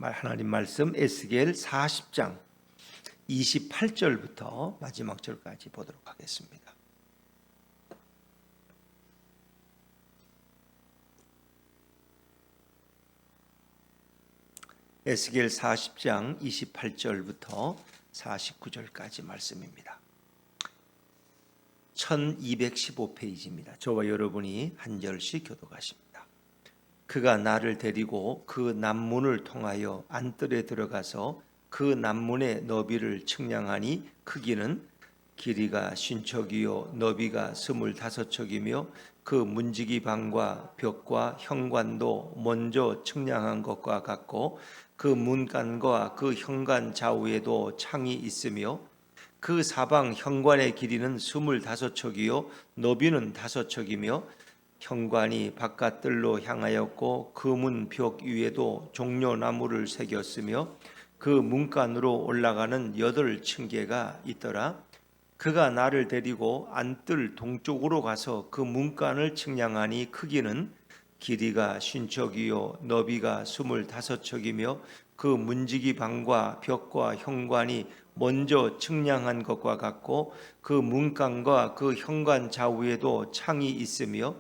하나님 말씀 에스겔 40장 28절부터 마지막 절까지 보도록 하겠습니다. 에스겔 40장 28절부터 49절까지 말씀입니다. 1215페이지입니다. 저와 여러분이 한 절씩 교독하십니다. 그가 나를 데리고 그 남문을 통하여 안뜰에 들어가서 그 남문의 너비를 측량하니 크기는 길이가 50척이요 너비가 25척이며 그 문지기 방과 벽과 현관도 먼저 측량한 것과 같고 그 문간과 그 현관 좌우에도 창이 있으며 그 사방 현관의 길이는 25척이요 너비는 5척이며 현관이 바깥뜰로 향하였고 그 문 벽 위에도 종려나무를 새겼으며 그 문간으로 올라가는 8층계가 있더라. 그가 나를 데리고 안뜰 동쪽으로 가서 그 문간을 측량하니 크기는 길이가 50척이요 너비가 25척이며 그 문지기 방과 벽과 현관이 먼저 측량한 것과 같고 그 문간과 그 현관 좌우에도 창이 있으며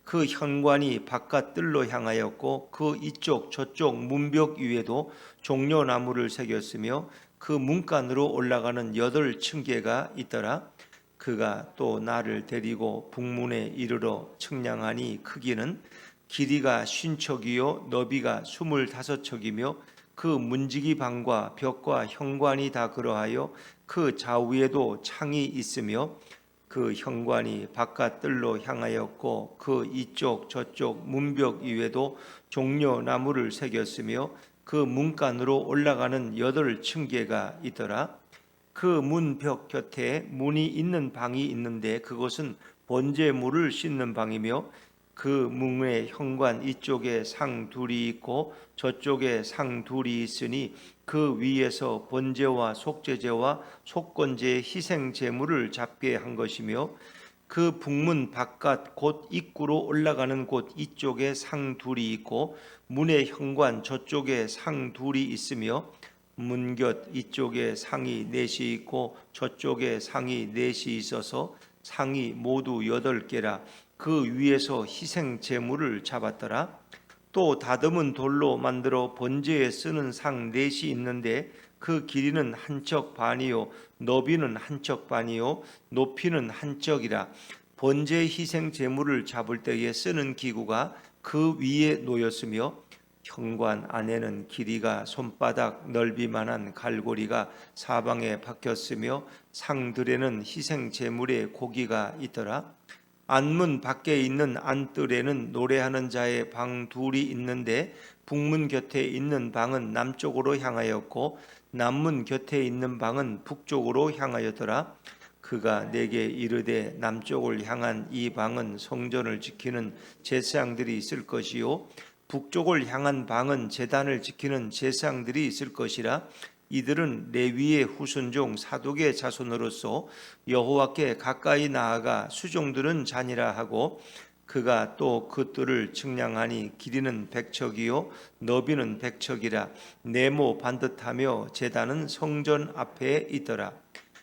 그 현관이 바깥뜰로 향하였고 그 이쪽 저쪽 문벽 위에도 종려나무를 새겼으며 그 문간으로 올라가는 8층계가 있더라. 그가 또 나를 데리고 북문에 이르러 측량하니 크기는 길이가 50척이요 너비가 25척이며 그 문지기 방과 벽과 현관이 다 그러하여 그 좌우에도 창이 있으며 그 현관이 바깥뜰로 향하였고 그 이쪽 저쪽 문벽 위에도 종려나무를 새겼으며 그 문간으로 올라가는 8층계가 있더라. 그 문벽 곁에 문이 있는 방이 있는데 그것은 번제물을 씻는 방이며 그 문의 현관 이쪽에 상 둘이 있고 저쪽에 상 둘이 있으니 그 위에서 번제와 속죄제와 속건제의 희생 제물을 잡게 한 것이며 그 북문 바깥 곧 입구로 올라가는 곳 이쪽에 상 둘이 있고 문의 현관 저쪽에 상 둘이 있으며 문곁 이쪽에 상이 넷이 있고 저쪽에 상이 넷이 있어서 상이 모두 8개라. 그 위에서 희생 제물을 잡았더라. 또 다듬은 돌로 만들어 번제에 쓰는 상 넷이 있는데 그 길이는 1척 반이요 너비는 1척 반이요 높이는 1척이라. 번제 희생 제물을 잡을 때에 쓰는 기구가 그 위에 놓였으며 현관 안에는 길이가 손바닥 넓이만한 갈고리가 사방에 박혔으며 상들에는 희생 제물의 고기가 있더라. 안문 밖에 있는 안뜰에는 노래하는 자의 방 둘이 있는데 북문 곁에 있는 방은 남쪽으로 향하였고 남문 곁에 있는 방은 북쪽으로 향하였더라. 그가 내게 이르되 남쪽을 향한 이 방은 성전을 지키는 제사장들이 있을 것이요 북쪽을 향한 방은 제단을 지키는 제사장들이 있을 것이라. 이들은 레위의 후손종 사독의 자손으로서 여호와께 가까이 나아가 수종들은 자니라 하고 그가 또 그 뜰을 측량하니 길이는 100척이요 너비는 100척이라. 네모 반듯하며 제단은 성전 앞에 있더라.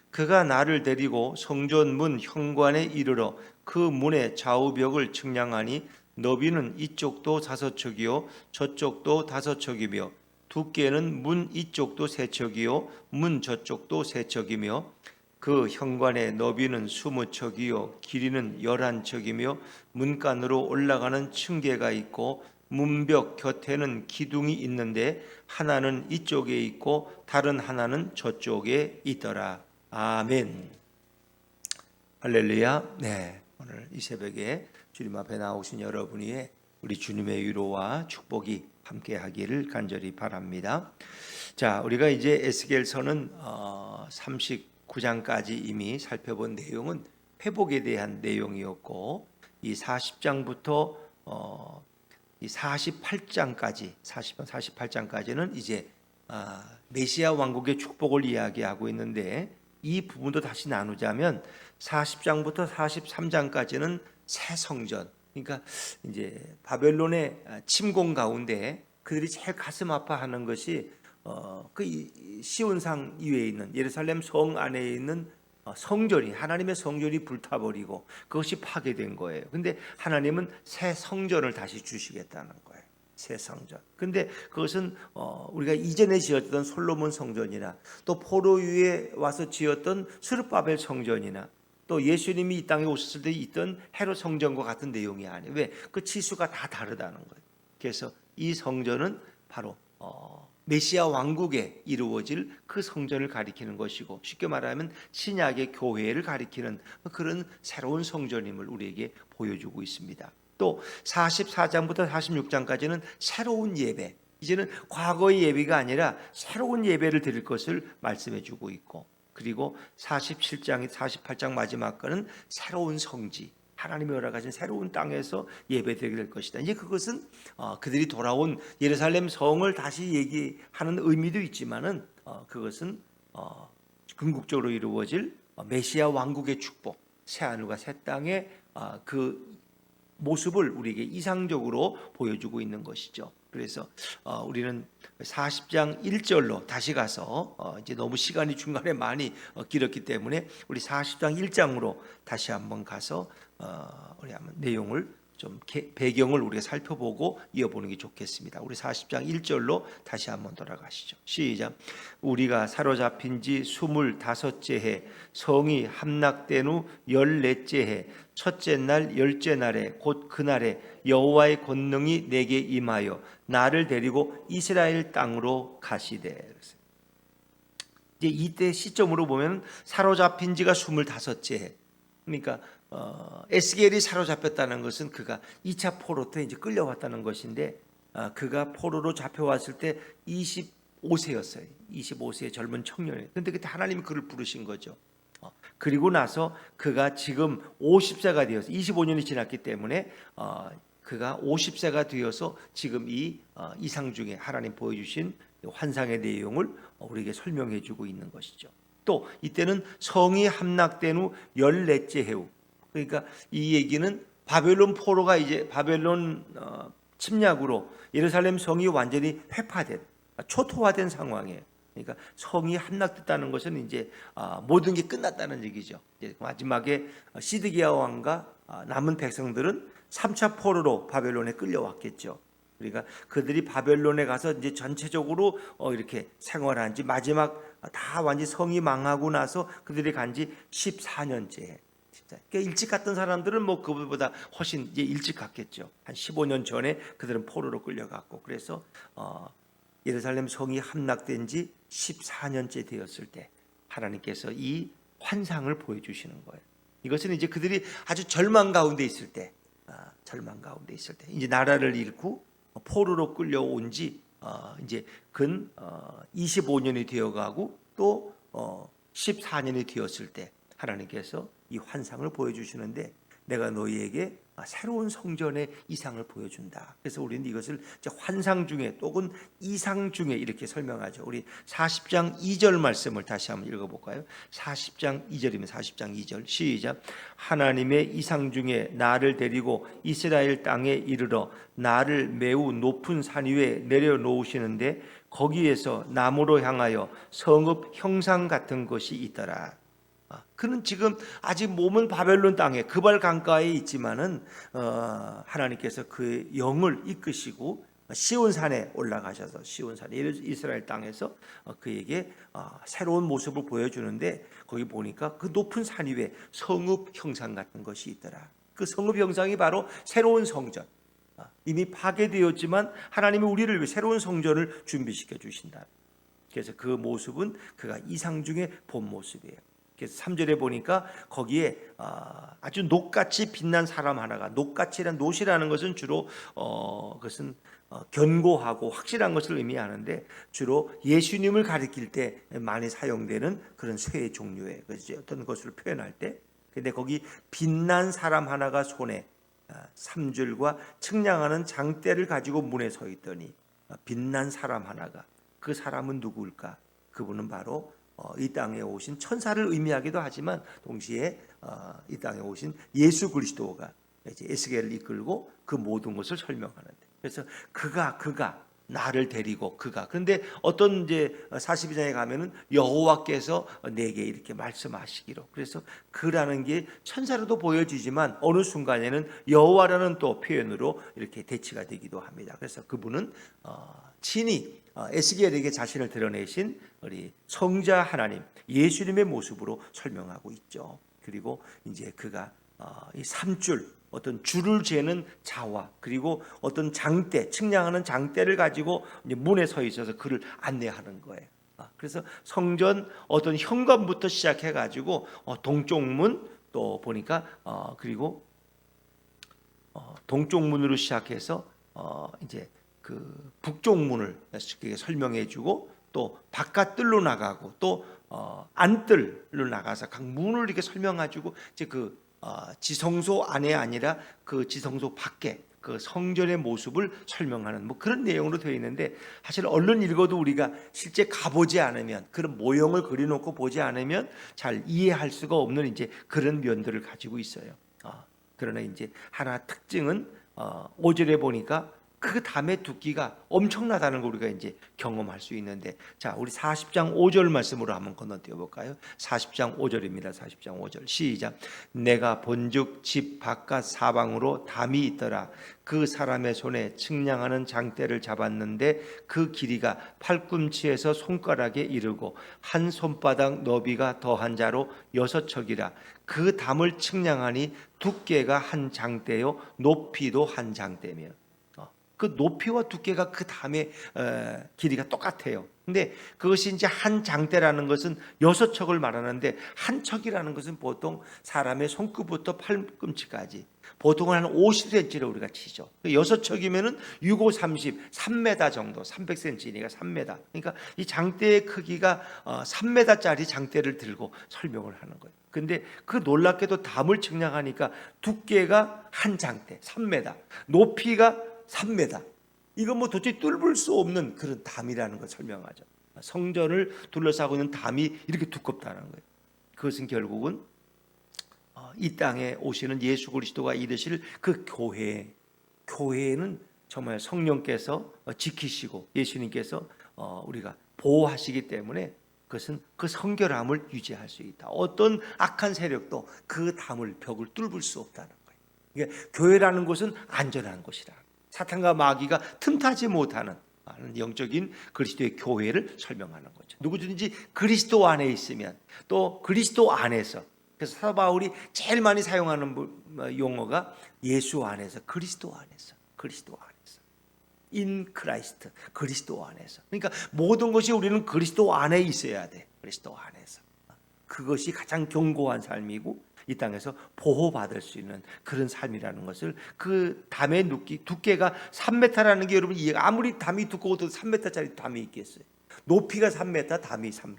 그가 나를 데리고 성전 문 현관에 이르러 그 문의 좌우벽을 측량하니 너비는 이쪽도 5척이요 저쪽도 5척이며 두께는 문 이쪽도 3척이요 문 저쪽도 3척이며 그 현관의 너비는 20척이요 길이는 11척이며 문간으로 올라가는 층계가 있고 문벽 곁에는 기둥이 있는데 하나는 이쪽에 있고 다른 하나는 저쪽에 있더라. 아멘. 할렐루야. 네, 오늘 이 새벽에 주님 앞에 나오신 여러분이 우리 주님의 위로와 축복이 함께 하기를 간절히 바랍니다. 자, 우리가 이제 에스겔서는 39장까지 이미 살펴본 내용은 회복에 대한 내용이었고 이 40장부터 이 48장까지는 이제 메시아 왕국의 축복을 이야기하고 있는데 이 부분도 다시 나누자면 40장부터 43장까지는 새 성전, 그러니까 이제 바벨론의 침공 가운데 그들이 제일 가슴 아파하는 것이 그 시온산 위에 있는 예루살렘 성 안에 있는 성전이, 하나님의 성전이 불타버리고 그것이 파괴된 거예요. 근데 하나님은 새 성전을 다시 주시겠다는 거예요. 새 성전. 근데 그것은 우리가 이전에 지었던 솔로몬 성전이나 또 포로 위에 와서 지었던 스룹바벨 성전이나 또 예수님이 이 땅에 오셨을 때 있던 헤롯 성전과 같은 내용이 아니에요. 왜? 그 치수가 다 다르다는 거예요. 그래서 이 성전은 바로 메시아 왕국에 이루어질 그 성전을 가리키는 것이고, 쉽게 말하면 신약의 교회를 가리키는 그런 새로운 성전임을 우리에게 보여주고 있습니다. 또 44장부터 46장까지는 새로운 예배, 이제는 과거의 예배가 아니라 새로운 예배를 드릴 것을 말씀해 주고 있고, 그리고 47장, 48장 마지막 거는 새로운 성지, 하나님이 허락하신 새로운 땅에서 예배드리게 될 것이다. 이제 그것은 그들이 돌아온 예루살렘 성을 다시 얘기하는 의미도 있지만은 그것은 궁극적으로 이루어질 메시아 왕국의 축복, 새 하늘과 새 땅의 그 모습을 우리에게 이상적으로 보여주고 있는 것이죠. 그래서 우리는 40장 1절로 다시 가서 이제 너무 시간이 중간에 많이 길었기 때문에 우리 40장 1장으로 다시 한번 가서 우리 한번 내용을 좀 배경을 우리가 살펴보고 이어보는 게 좋겠습니다. 우리 40장 1절로 다시 한번 돌아가시죠. 시작. 우리가 사로잡힌 지 25째 해, 성이 함락된 후 14째 해, 첫째 날 10째 날에 곧 그날에 여호와의 권능이 내게 임하여 나를 데리고 이스라엘 땅으로 가시되. 이제 이때 시점으로 보면 사로잡힌 지가 25째 해. 그러니까 에스겔이 사로잡혔다는 것은 그가 2차 포로 때 이제 끌려왔다는 것인데, 그가 포로로 잡혀왔을 때 25세였어요. 25세의 젊은 청년이에요. 그런데 그때 하나님이 그를 부르신 거죠. 그리고 나서 그가 지금 50세가 되어서 25년이 지났기 때문에 그가 50세가 되어서 지금 이 이상 중에 하나님 보여주신 환상의 내용을 우리에게 설명해 주고 있는 것이죠. 또 이때는 성이 함락된 후 14째 해후, 그러니까 이 얘기는 바벨론 포로가 이제 바벨론 침략으로 예루살렘 성이 완전히 회파된, 초토화된 상황이에요. 그러니까 성이 함락됐다는 것은 이제 모든 게 끝났다는 얘기죠. 이제 마지막에 시드기야 왕과 남은 백성들은 3차 포로로 바벨론에 끌려왔겠죠. 그러니까 그들이 바벨론에 가서 이제 전체적으로 이렇게 생활한 지 마지막 다 완전히 성이 망하고 나서 그들이 간 지 14년째. 그러니까 일찍 갔던 사람들은 뭐 그들보다 훨씬 이제 일찍 갔겠죠. 한 15년 전에 그들은 포로로 끌려갔고, 그래서 예루살렘 성이 함락된 지 14년째 되었을 때 하나님께서 이 환상을 보여주시는 거예요. 이것은 이제 그들이 아주 절망 가운데 있을 때, 이제 나라를 잃고 포로로 끌려온 지 이제 근 25년이 되어가고 또 14년이 되었을 때 하나님께서 이 환상을 보여주시는데, 내가 너희에게 새로운 성전의 이상을 보여준다. 그래서 우리는 이것을 환상 중에 또는 이상 중에 이렇게 설명하죠. 우리 40장 2절 말씀을 다시 한번 읽어볼까요? 40장 2절이면 40장 2절 시작. 하나님의 이상 중에 나를 데리고 이스라엘 땅에 이르러 나를 매우 높은 산 위에 내려놓으시는데 거기에서 나무로 향하여 성읍 형상 같은 것이 있더라. 그는 지금 아직 몸은 바벨론 땅에 그발 강가에 있지만은 하나님께서 그 영을 이끄시고 시온산에 올라가셔서 시온산 이스라엘 땅에서 그에게 새로운 모습을 보여주는데, 거기 보니까 그 높은 산 위에 성읍 형상 같은 것이 있더라. 그 성읍 형상이 바로 새로운 성전, 이미 파괴되었지만 하나님이 우리를 위해 새로운 성전을 준비시켜 주신다. 그래서 그 모습은 그가 이상 중에 본 모습이에요. 그래서 3절에 보니까 거기에 아주 녹같이 빛난 사람 하나가, 녹같이란 노시라는 것은 주로 그것은 견고하고 확실한 것을 의미하는데, 주로 예수님을 가리킬 때 많이 사용되는 그런 쇠의 종류의 어떤 것을 표현할 때, 근데 거기 빛난 사람 하나가 손에 3줄과 측량하는 장대를 가지고 문에 서 있더니, 빛난 사람 하나가, 그 사람은 누구일까? 그분은 바로 이 땅에 오신 천사를 의미하기도 하지만 동시에 이 땅에 오신 예수 그리스도가 이제 에스겔을 이끌고 그 모든 것을 설명하는데, 그래서 그가 나를 데리고 그가. 그런데 어떤 이제 42장에 가면은 여호와께서 내게 이렇게 말씀하시기로. 그래서 그라는 게 천사로도 보여지지만 어느 순간에는 여호와라는 또 표현으로 이렇게 대치가 되기도 합니다. 그래서 그분은 친히 에스겔에게 자신을 드러내신 우리 성자 하나님 예수님의 모습으로 설명하고 있죠. 그리고 이제 그가 이 3줄 어떤 줄을 재는 자와 그리고 어떤 장대, 측량하는 장대를 가지고 이제 문에 서 있어서 그를 안내하는 거예요. 그래서 성전 어떤 현관부터 시작해 가지고 동쪽 문 또 보니까 그리고 동쪽 문으로 시작해서 이제 그 북쪽 문을 설명해주고 또 바깥뜰로 나가고 또 안뜰로 나가서 각 문을 이렇게 설명해주고 이제 그 지성소 안에 아니라 그 지성소 밖에 그 성전의 모습을 설명하는 뭐 그런 내용으로 되어 있는데 사실 얼른 읽어도 우리가 실제 가보지 않으면 그런 모형을 그려놓고 보지 않으면 잘 이해할 수가 없는 이제 그런 면들을 가지고 있어요. 그러나 이제 하나 특징은 5절에 보니까 그 담의 두께가 엄청나다는 걸 우리가 이제 경험할 수 있는데 자 우리 40장 5절 말씀으로 한번 건너뛰어 볼까요? 40장 5절입니다. 40장 5절 시작. 내가 본즉 집 바깥 사방으로 담이 있더라. 그 사람의 손에 측량하는 장대를 잡았는데 그 길이가 팔꿈치에서 손가락에 이르고 한 손바닥 너비가 더한 자로 6척이라. 그 담을 측량하니 두께가 한 장대요 높이도 한 장대며. 그 높이와 두께가 그 담의 길이가 똑같아요. 근데 그것이 이제 한 장대라는 것은 6척을 말하는데 한 척이라는 것은 보통 사람의 손끝부터 팔꿈치까지 보통은 한 50cm를 우리가 치죠. 6척이면은 6, 5, 30, 3m 정도, 300cm니까 3m. 그러니까 이 장대의 크기가 3m짜리 장대를 들고 설명을 하는 거예요. 근데 그 놀랍게도 담을 측량하니까 두께가 한 장대, 3m, 높이가 3m. 이건 뭐 도저히 뚫을 수 없는 그런 담이라는 걸 설명하죠. 성전을 둘러싸고 있는 담이 이렇게 두껍다는 거예요. 그것은 결국은 이 땅에 오시는 예수 그리스도가 이르실 그 교회는 정말 성령께서 지키시고 예수님께서 우리가 보호하시기 때문에 그것은 그 성결함을 유지할 수 있다. 어떤 악한 세력도 그 담을 벽을 뚫을 수 없다는 거예요. 그러니까 교회라는 곳은 안전한 곳이라. 사탄과 마귀가 틈타지 못하는 영적인 그리스도의 교회를 설명하는 거죠. 누구든지 그리스도 안에 있으면 또 그리스도 안에서 그래서 사도 바울이 제일 많이 사용하는 용어가 예수 안에서 그리스도 안에서 in Christ 그리스도 안에서 그러니까 모든 것이 우리는 그리스도 안에 있어야 돼. 그리스도 안에서 그것이 가장 견고한 삶이고 이 땅에서 보호받을 수 있는 그런 삶이라는 것을 그 담의 두께가 3m라는 게 여러분 이해가 아무리 담이 두꺼워도 3m짜리 담이 있겠어요. 높이가 3m, 담이 3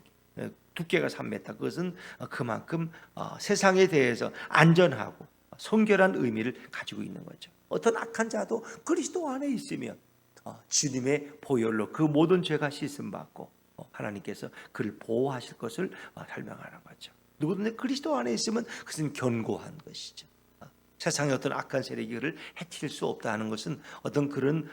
두께가 3m. 그것은 그만큼 세상에 대해서 안전하고 성결한 의미를 가지고 있는 거죠. 어떤 악한 자도 그리스도 안에 있으면 주님의 보혈로 그 모든 죄가 씻음받고 하나님께서 그를 보호하실 것을 설명하는 거죠. 누구든지 그리스도 안에 있으면 그것은 견고한 것이죠. 세상의 어떤 악한 세력이 그를 해칠 수 없다는 것은 어떤 그런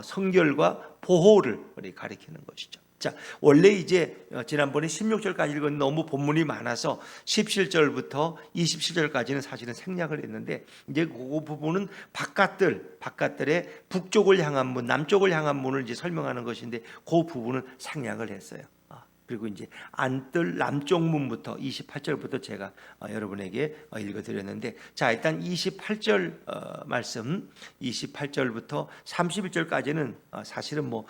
성결과 보호를 우리 가리키는 것이죠. 자, 원래 이제 지난번에 16절까지 읽은 너무 본문이 많아서 17절부터 27절까지는 사실은 생략을 했는데 이제 그 부분은 바깥들의 북쪽을 향한 문, 남쪽을 향한 문을 이제 설명하는 것인데 그 부분은 생략을 했어요. 그리고 이제 안뜰 남쪽 문부터 28절부터 제가 여러분에게 읽어드렸는데 자 일단 28절 말씀 28절부터 31절까지는 사실은 뭐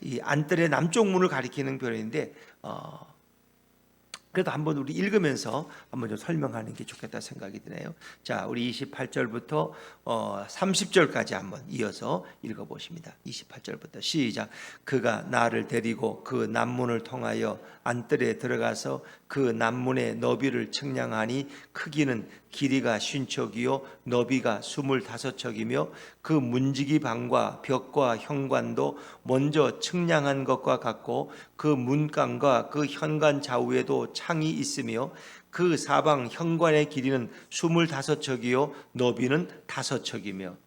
이 안뜰의 남쪽 문을 가리키는 표현인데 그래도 한번 우리 읽으면서 한번 좀 설명하는 게 좋겠다 생각이 드네요. 자, 우리 28절부터 30절까지 한번 이어서 읽어보십니다. 28절부터 시작. 그가 나를 데리고 그 남문을 통하여 안뜰에 들어가서 그 남문의 너비를 측량하니 크기는 길이가 50척이요 너비가 25척이며 그 문지기 방과 벽과 현관도 먼저 측량한 것과 같고 그 문간과 그 현관 좌우에도 창이 있으며 그 사방 현관의 길이는 25척이요 너비는 5척이며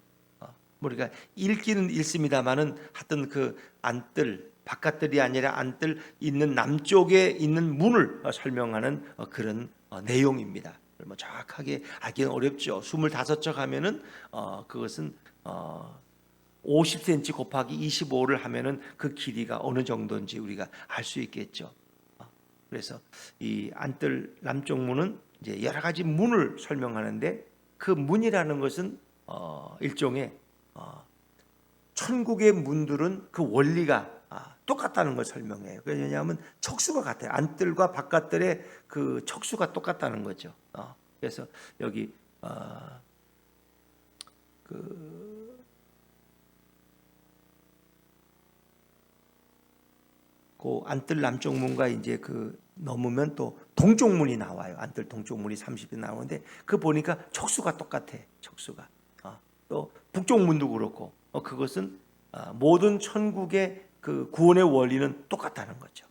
우리가 읽기는 읽습니다만은 하여튼 그 안뜰 바깥뜰이 아니라 안뜰 있는 남쪽에 있는 문을 설명하는 그런 내용입니다. 뭐 정확하게 알기는 어렵죠. 25척 하면은 그것은 50cm 곱하기 25를 하면은 그 길이가 어느 정도인지 우리가 알 수 있겠죠. 그래서 이 안뜰 남쪽 문은 이제 여러 가지 문을 설명하는데 그 문이라는 것은 일종의 천국의 문들은 그 원리가 똑같다는 걸 설명해요. 왜냐하면 척수가 같아요. 안뜰과 바깥뜰의 그 척수가 똑같다는 거죠. 그래서 여기 그 안뜰 남쪽 문과 이제 그 넘으면 또 동쪽 문이 나와요. 안뜰 동쪽 문이 30이 나오는데 그 보니까 척수가 똑같아. 척수가. 또 북쪽 문도 그렇고 그것은 모든 천국의 그 구원의 원리는 똑같다는 거죠.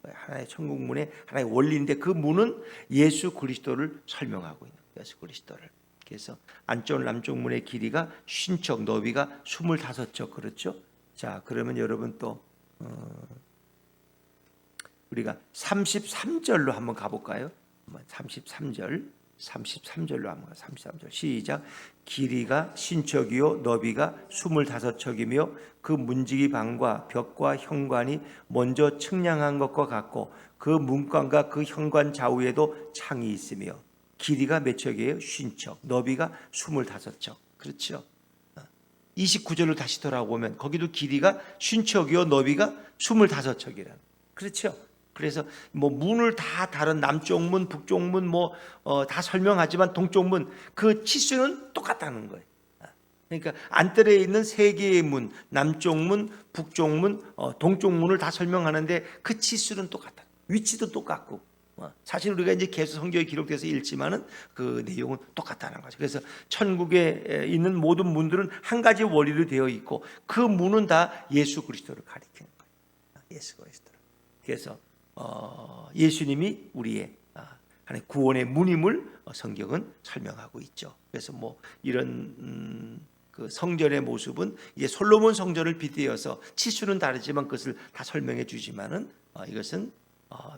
하나의 천국문의 하나의 원리인데 그 문은 예수 그리스도를 설명하고 있는 거예요. 예수 그리스도를. 그래서 안쪽 남쪽 문의 길이가 50척, 너비가 25척 그렇죠. 자, 그러면 여러분 또 우리가 33절로 한번 가볼까요? 33절로 한번 33절 시작. 길이가 신척이요 너비가 25척이며 그 문지기 방과 벽과 현관이 먼저 측량한 것과 같고 그 문관과 그 현관 좌우에도 창이 있으며 길이가 몇 척이에요? 50척, 너비가 25척. 그렇죠? 29절로 다시 돌아오면 거기도 길이가 50척이요 너비가 25척이라. 그렇죠? 그래서 뭐 문을 다 다른 남쪽 문, 북쪽 문 다 설명하지만 동쪽 문 그 치수는 똑같다는 거예요. 그러니까 안뜰에 있는 세 개의 문, 남쪽 문, 북쪽 문, 동쪽 문을 다 설명하는데 그 치수는 똑같다. 위치도 똑같고 사실 우리가 이제 계속 성경에 기록돼서 읽지만은 그 내용은 똑같다는 거죠. 그래서 천국에 있는 모든 문들은 한 가지 원리로 되어 있고 그 문은 다 예수 그리스도를 가리키는 거예요. 예수 그리스도를. 그래서 예수님이 우리의 하나의 구원의 문임을 성경은 설명하고 있죠. 그래서 뭐 이런 그 성전의 모습은 이제 솔로몬 성전을 빗대어서 치수는 다르지만 그것을 다 설명해 주지만은 이것은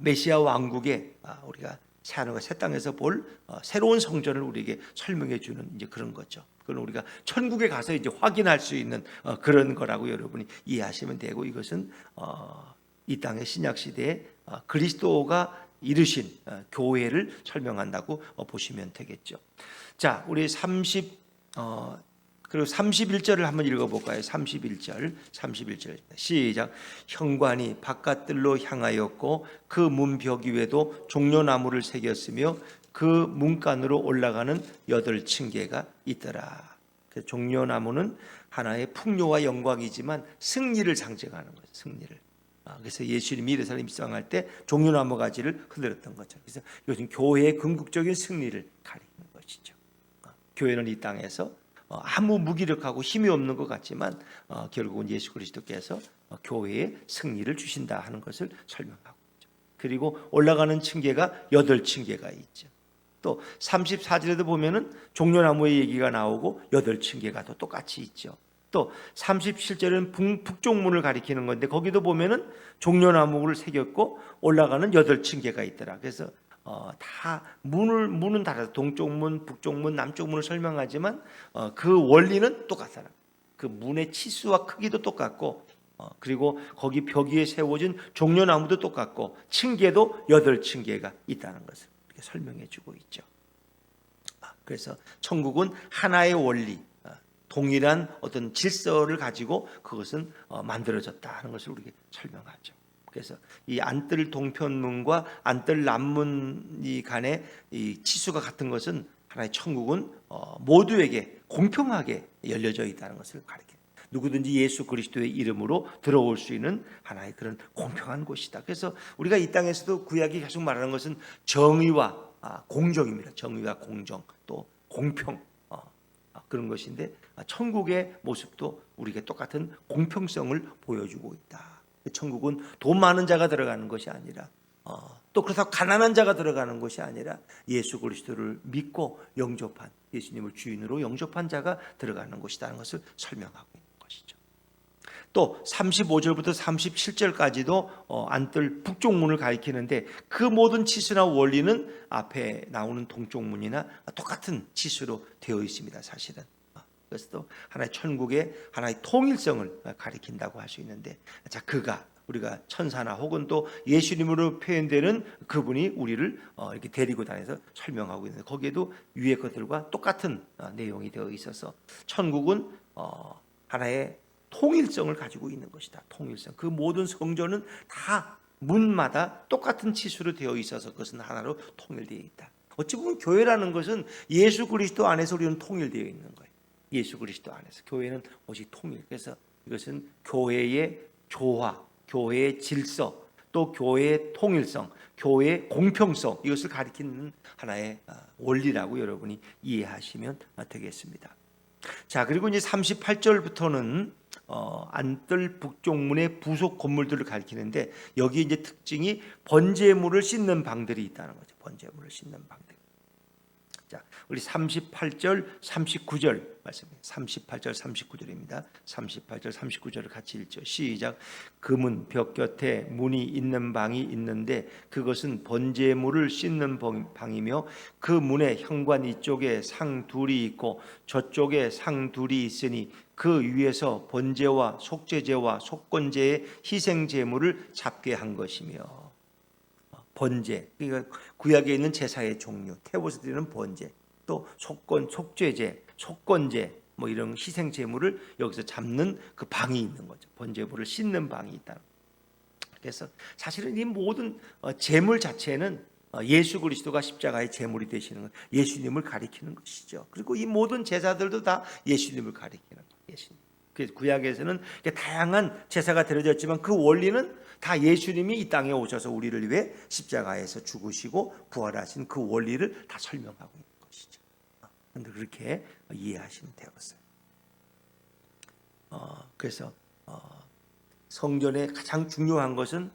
메시아 왕국의 우리가 새하늘과 새 땅에서 볼 새로운 성전을 우리에게 설명해 주는 이제 그런 거죠. 그건 우리가 천국에 가서 이제 확인할 수 있는 그런 거라고 여러분이 이해하시면 되고 이것은 이 땅의 신약 시대에 그리스도가 이루신 교회를 설명한다고 보시면 되겠죠. 자, 우리 그리고 31절을 한번 읽어볼까요? 31절 시작. 현관이 바깥뜰로 향하였고 그 문벽 위에도 종려나무를 새겼으며 그 문간으로 올라가는 8층계가 있더라. 그 종려나무는 하나의 풍요와 영광이지만 승리를 상징하는 거예요. 승리를. 그래서 예수님이 예루살렘 입성할 때 종려나무 가지를 흔들었던 거죠. 그래서 이것은 교회의 궁극적인 승리를 가리키는 것이죠. 교회는 이 땅에서 아무 무기력하고 힘이 없는 것 같지만 결국은 예수 그리스도께서 교회에 승리를 주신다 하는 것을 설명하고 있죠. 그리고 올라가는 층계가 8층계가 있죠. 또 34절에도 보면은 종려나무의 얘기가 나오고 8층계가 또 똑같이 있죠. 또 37절은 북쪽 문을 가리키는 건데 거기도 보면은 종려나무를 새겼고 올라가는 8층계가 있더라. 그래서 다 문은 다르다. 동쪽 문, 북쪽 문, 남쪽 문을 설명하지만 그 원리는 똑같아요. 그 문의 치수와 크기도 똑같고 그리고 거기 벽 위에 세워진 종려나무도 똑같고 층계도 8층계가 있다는 것을 이렇게 설명해 주고 있죠. 그래서 천국은 하나의 원리, 동일한 어떤 질서를 가지고 그것은 만들어졌다 하는 것을 우리에게 설명하죠. 그래서 이 안뜰 동편문과 안뜰 남문이 간의 이 치수가 같은 것은 하나의 천국은 모두에게 공평하게 열려져 있다는 것을 가리켜요. 누구든지 예수 그리스도의 이름으로 들어올 수 있는 하나의 그런 공평한 곳이다. 그래서 우리가 이 땅에서도 구약이 계속 말하는 것은 정의와 공정입니다. 정의와 공정 또 공평 그런 것인데 천국의 모습도 우리에게 똑같은 공평성을 보여주고 있다. 천국은 돈 많은 자가 들어가는 것이 아니라 또 그렇다고 가난한 자가 들어가는 것이 아니라 예수 그리스도를 믿고 영접한 예수님을 주인으로 영접한 자가 들어가는 곳이라는 것을 설명하고 있는 것이죠. 또 35절부터 37절까지도 안뜰 북쪽문을 가리키는데 그 모든 치수나 원리는 앞에 나오는 동쪽문이나 똑같은 치수로 되어 있습니다. 사실은 그래서 또 하나의 천국의 하나의 통일성을 가리킨다고 할 수 있는데, 자, 그가 우리가 천사나 혹은 또 예수님으로 표현되는 그분이 우리를 이렇게 데리고 다녀서 설명하고 있는데, 거기에도 위의 것들과 똑같은 내용이 되어 있어서 천국은 하나의 통일성을 가지고 있는 것이다. 통일성. 그 모든 성전은 다 문마다 똑같은 치수로 되어 있어서 그것은 하나로 통일되어 있다. 어찌 보면 교회라는 것은 예수 그리스도 안에서 우리는 통일되어 있는 거예요. 예수 그리스도 안에서 교회는 오직 통일. 그래서 이것은 교회의 조화, 교회의 질서, 또 교회의 통일성, 교회의 공평성, 이것을 가리키는 하나의 원리라고 여러분이 이해하시면 되겠습니다. 자, 그리고 이제 38절부터는 안뜰 북쪽문의 부속 건물들을 가리키는데, 여기 이제 특징이 번제물을 씻는 방들이 있다는 거죠. 번제물을 씻는 방들. 자, 우리 38절, 39절 말씀입니다. 38절, 39절입니다. 38절, 39절을 같이 읽죠. 시작. 금은 벽 곁에 문이 있는 방이 있는데 그것은 번제물을 씻는 방이며 그 문에 현관 이쪽에 상 둘이 있고 저쪽에 상 둘이 있으니 그 위에서 번제와 속죄제와 속건제의 희생 제물을 잡게 한 것이며, 번제, 그러니까 구약에 있는 제사의 종류, 태워서 드리는 번제, 또 속건, 속죄제, 속건제, 뭐 이런 희생 제물을 여기서 잡는 그 방이 있는 거죠. 번제물을 씻는 방이 있다. 그래서 사실은 이 모든 제물 자체는 예수 그리스도가 십자가의 제물이 되시는 것, 예수님을 가리키는 것이죠. 그리고 이 모든 제사들도 다 예수님을 가리키는 거예요. 예수님. 그래서 구약에서는 다양한 제사가 드려졌지만 그 원리는 다 예수님이 이 땅에 오셔서 우리를 위해 십자가에서 죽으시고 부활하신 그 원리를 다 설명하고 있는 것이죠. 그런데 그렇게 이해하시면 되겠어요. 그래서 성전의 가장 중요한 것은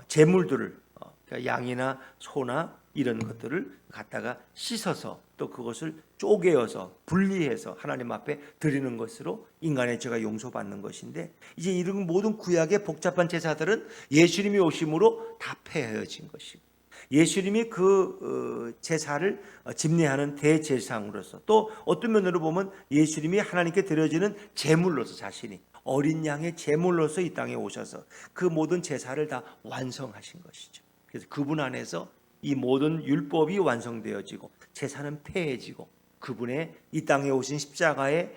제물들을, 그러니까 양이나 소나 이런 것들을 갖다가 씻어서 또 그것을 쪼개어서 분리해서 하나님 앞에 드리는 것으로 인간의 죄가 용서받는 것인데, 이제 이런 모든 구약의 복잡한 제사들은 예수님이 오심으로 다 폐허진 것이고, 예수님이 그 제사를 집례하는 대제사장으로서, 또 어떤 면으로 보면 예수님이 하나님께 드려지는 제물로서, 자신이 어린 양의 제물로서 이 땅에 오셔서 그 모든 제사를 다 완성하신 것이죠. 그래서 그분 안에서 이 모든 율법이 완성되어지고 제사는 폐해지고, 그분의 이 땅에 오신 십자가의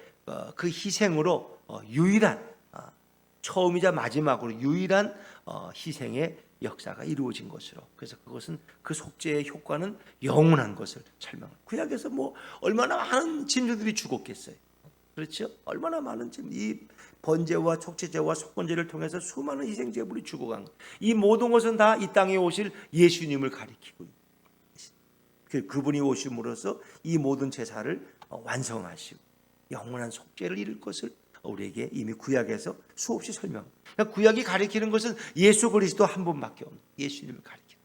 그 희생으로 유일한, 처음이자 마지막으로 유일한 희생의 역사가 이루어진 것으로, 그래서 그것은 그 속죄의 효과는 영원한 것을 설명합니다. 구약에서 뭐 얼마나 많은 짐승들이 죽었겠어요. 그렇죠? 얼마나 많은 이 번제와 속죄제와 속건제를 통해서 수많은 희생 제물이 죽어간 것. 이 모든 것은 다 이 땅에 오실 예수님을 가리키고 있습니다. 그분이 오심으로써 이 모든 제사를 완성하시고 영원한 속죄를 이룰 것을 우리에게 이미 구약에서 수없이 설명합니다. 그러니까 구약이 가리키는 것은 예수 그리스도 한 분밖에 없는 예수님을 가리키는,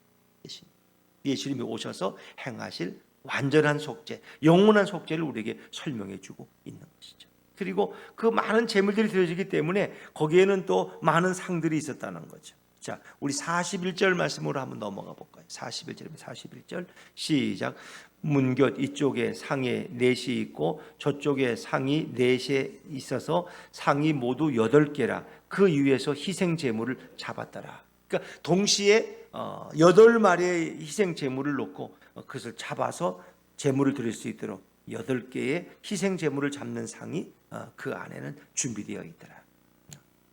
예수님이 오셔서 행하실 완전한 속죄, 영원한 속죄를 우리에게 설명해 주고 있는 것이죠. 그리고 그 많은 제물들이 드려지기 때문에 거기에는 또 많은 상들이 있었다는 거죠. 자, 우리 41절 말씀으로 한번 넘어가 볼까요? 41절입니다. 41절 시작. 문곁 이쪽에 상에 넷이 있고 저쪽에 상이 넷에 있어서 상이 모두 8개라. 그 위에서 희생 제물을 잡았더라. 그러니까 동시에 8마리의 희생 제물을 놓고 그것을 잡아서 제물을 드릴 수 있도록 8개의 희생 제물을 잡는 상이 그 안에는 준비되어 있더라.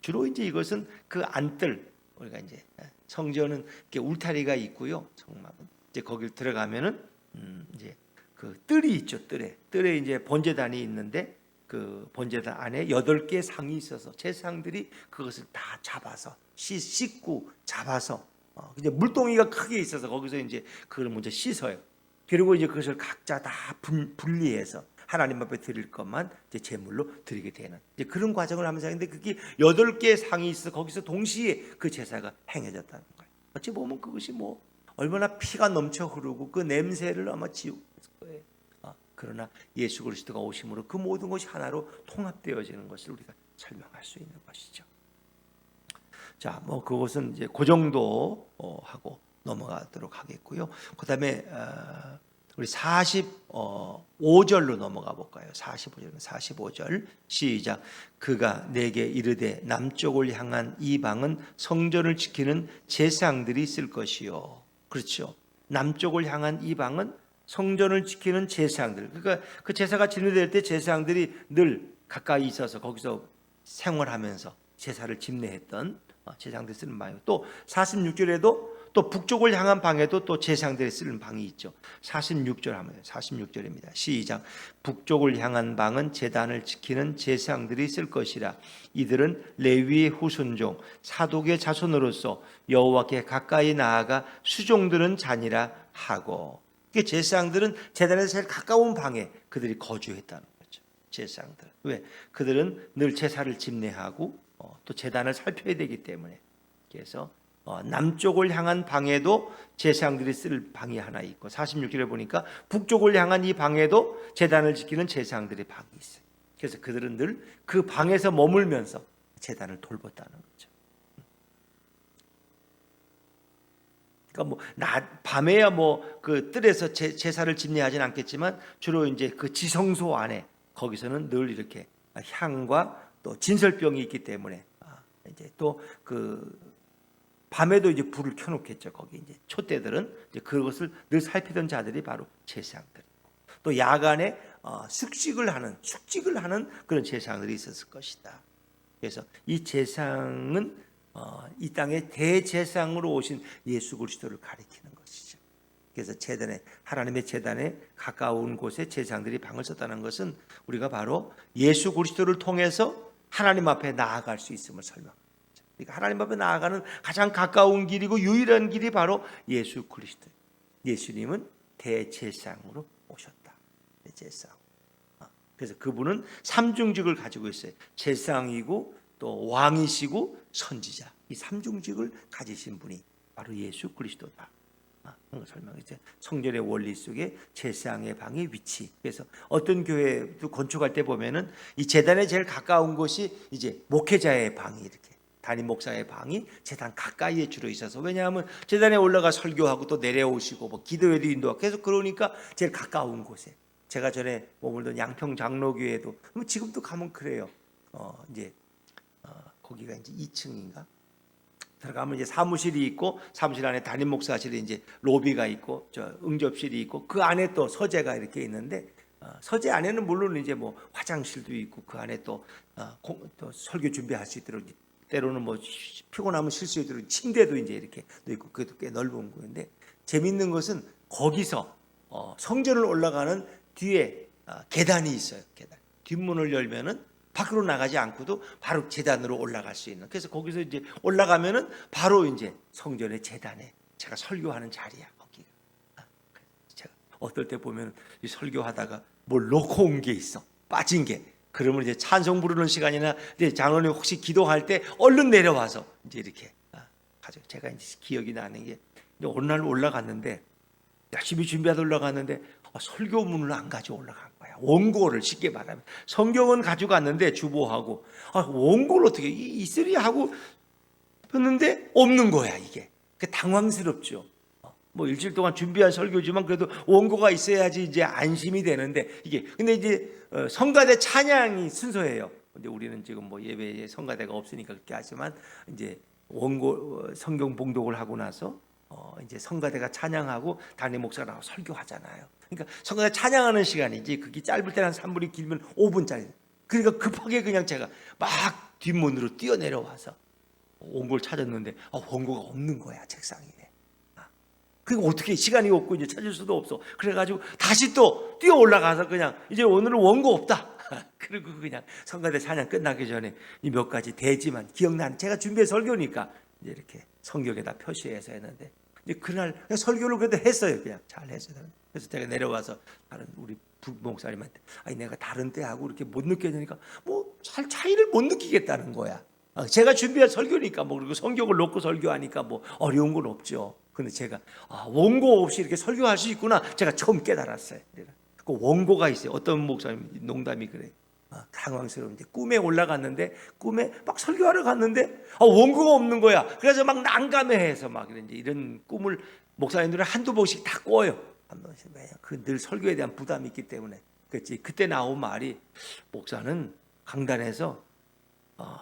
주로 이제 이것은 그 안뜰, 우리가 이제 성전은 이렇게 울타리가 있고요. 성막은 이제 거길 들어가면은 이제 그 뜰이 있죠. 뜰에 이제 번제단이 있는데 그 번제단 안에 8개의 상이 있어서 제사장들이 그것을 다 잡아서 씻고 잡아서 이제 물동이가 크게 있어서 거기서 이제 그걸 먼저 씻어요. 그리고 이제 그것을 각자 다 분리해서 하나님 앞에 드릴 것만 이제 제물로 드리게 되는 이제 그런 과정을 하면서 하는데, 그게 8개의 상이 있어 거기서 동시에 그 제사가 행해졌다는 거예요. 어찌 보면 그것이 뭐 얼마나 피가 넘쳐 흐르고 그 냄새를 아마 지우고 있을 거예요. 그러나 예수 그리스도가 오심으로 그 모든 것이 하나로 통합되어지는 것을 우리가 설명할 수 있는 것이죠. 자, 뭐 그것은 이제 그 정도 하고 넘어가도록 하겠고요. 그다음에 우리 45절로 넘어가 볼까요? 45절 시작. 그가 내게 이르되 남쪽을 향한 이 방은 성전을 지키는 제사장들이 있을 것이요. 그렇죠. 남쪽을 향한 이 방은 성전을 지키는 제사장들. 그러니까 그 제사가 진행될 때 제사장들이 늘 가까이 있어서 거기서 생활하면서 제사를 집례했던 제사장들이 쓰는 방이고, 또 46절에도 또 북쪽을 향한 방에도 또 제사장들이 쓰는 방이 있죠. 46절 하면 46절입니다. 시작. 북쪽을 향한 방은 제단을 지키는 제사장들이 있을 것이라. 이들은 레위의 후손종 사독의 자손으로서 여호와께 가까이 나아가 수종드는 자니라 하고. 제사장들은 제단에서 제일 가까운 방에 그들이 거주했다는 거죠. 제사장들. 왜? 그들은 늘 제사를 집례하고 또 제단을 살펴야 되기 때문에. 그래서 남쪽을 향한 방에도 제사장들이 쓸 방이 하나 있고, 46절에 보니까 북쪽을 향한 이 방에도 제단을 지키는 제사장들의 방이 있어요. 그래서 그들은 늘 그 방에서 머물면서 제단을 돌봤다는 거죠. 그러니까 밤에야 그 뜰에서 제사를 집례하지는 않겠지만 주로 이제 그 지성소 안에 거기서는 늘 이렇게 향과 또 진설병이 있기 때문에 이제 또 밤에도 이제 불을 켜놓겠죠. 거기 이제 촛대들은 이제 그것을 늘 살피던 자들이 바로 제사장들. 또 야간에 숙직을 하는 그런 제사장들이 있었을 것이다. 그래서 이 제사장은 이 땅에 대제사장으로 오신 예수 그리스도를 가리키는 것이죠. 그래서 하나님의 제단에 가까운 곳에 제사장들이 방을 썼다는 것은 우리가 바로 예수 그리스도를 통해서 하나님 앞에 나아갈 수 있음을 설명합니다. 그러니까 하나님 앞에 나아가는 가장 가까운 길이고 유일한 길이 바로 예수 그리스도. 예수님은 대제사장으로 오셨다. 대제사장. 그래서 그분은 삼중직을 가지고 있어요. 제사장이고 또 왕이시고 선지자. 이 삼중직을 가지신 분이 바로 예수 그리스도다. 그런 걸 설명했죠. 성전의 원리 속에 제사장의 방의 위치. 그래서 어떤 교회도 건축할 때 보면은 이 제단에 제일 가까운 곳이 이제 목회자의 방이 이렇게. 담임 목사의 방이 제단 가까이에 주로 있어서, 왜냐하면 제단에 올라가 설교하고 또 내려오시고 기도회도 인도하고 계속 그러니까 제일 가까운 곳에. 제가 전에 머물던 양평 장로교회도 지금도 가면 그래요. 거기가 이제 2층인가 들어가면 이제 사무실이 있고, 사무실 안에 담임 목사실이 이제 로비가 있고 응접실이 있고, 그 안에 또 서재가 이렇게 있는데, 서재 안에는 물론 이제 화장실도 있고 그 안에 또 설교 준비할 수 있도록, 때로는 피곤하면 쉴 수 있도록 침대도 이제 이렇게 있고, 그것도 꽤 넓은 곳인데, 재밌는 것은 거기서 성전을 올라가는 뒤에 계단이 있어요. 계단. 뒷문을 열면은 밖으로 나가지 않고도 바로 제단으로 올라갈 수 있는. 그래서 거기서 이제 올라가면은 바로 이제 성전의 제단에 제가 설교하는 자리야, 거기가. 제가 어떨 때 보면 설교하다가 뭘 놓고 온 게 있어, 빠진 게. 그러면 이제 찬송 부르는 시간이나 이제 장로님 혹시 기도할 때 얼른 내려와서 이제 이렇게 가져. 제가 이제 기억이 나는 게, 어느 날 올라갔는데, 열심히 준비하다 올라갔는데 설교문을 안 가지고 올라간 거야. 원고를, 쉽게 말하면 성경은 가져갔는데 주보하고, 원고를 어떻게 있으리 하고 했는데 없는 거야. 이게 당황스럽죠. 일주일 동안 준비한 설교지만 그래도 원고가 있어야지 이제 안심이 되는데, 이게 근데 이제 성가대 찬양이 순서예요. 근데 우리는 지금 예배에 성가대가 없으니까 그렇게 하지만, 이제 원고 성경 봉독을 하고 나서 이제 성가대가 찬양하고 담임 목사가 나와 설교하잖아요. 그러니까 성가대 찬양하는 시간이지, 그게 짧을 때는 한 3분이 길면 5분짜리. 그러니까 급하게 그냥 제가 막 뒷문으로 뛰어내려와서 원고를 찾았는데 원고가 없는 거야, 책상에. 그리고 어떻게, 시간이 없고 이제 찾을 수도 없어. 그래가지고 다시 또 뛰어 올라가서 그냥 이제 오늘은 원고 없다. 그리고 그냥 성가대 찬양 끝나기 전에 이 몇 가지 대지만 기억나는, 제가 준비해 설교니까 이제 이렇게 성경에다 표시해서 했는데, 이제 그날 설교를 그래도 했어요. 그냥 잘 했어요. 그래서 제가 내려와서 다른 우리 부목사님한테, 내가 다른 때하고 이렇게 못 느껴지니까 잘 차이를 못 느끼겠다는 거야. 제가 준비한 설교니까 그리고 성경을 놓고 설교하니까 어려운 건 없죠. 근데 제가 원고 없이 이렇게 설교할 수 있구나, 제가 처음 깨달았어요. 그 원고가 있어요. 어떤 목사님 농담이 그래. 당황스러운데 꿈에 올라갔는데 꿈에 막 설교하러 갔는데 원고가 없는 거야. 그래서 막 난감해해서 막 이런 꿈을 목사님들은 한두 번씩 다 꿔요. 한 번씩. 그 늘 설교에 대한 부담이 있기 때문에. 그렇지. 그때 나온 말이 목사는 강단에서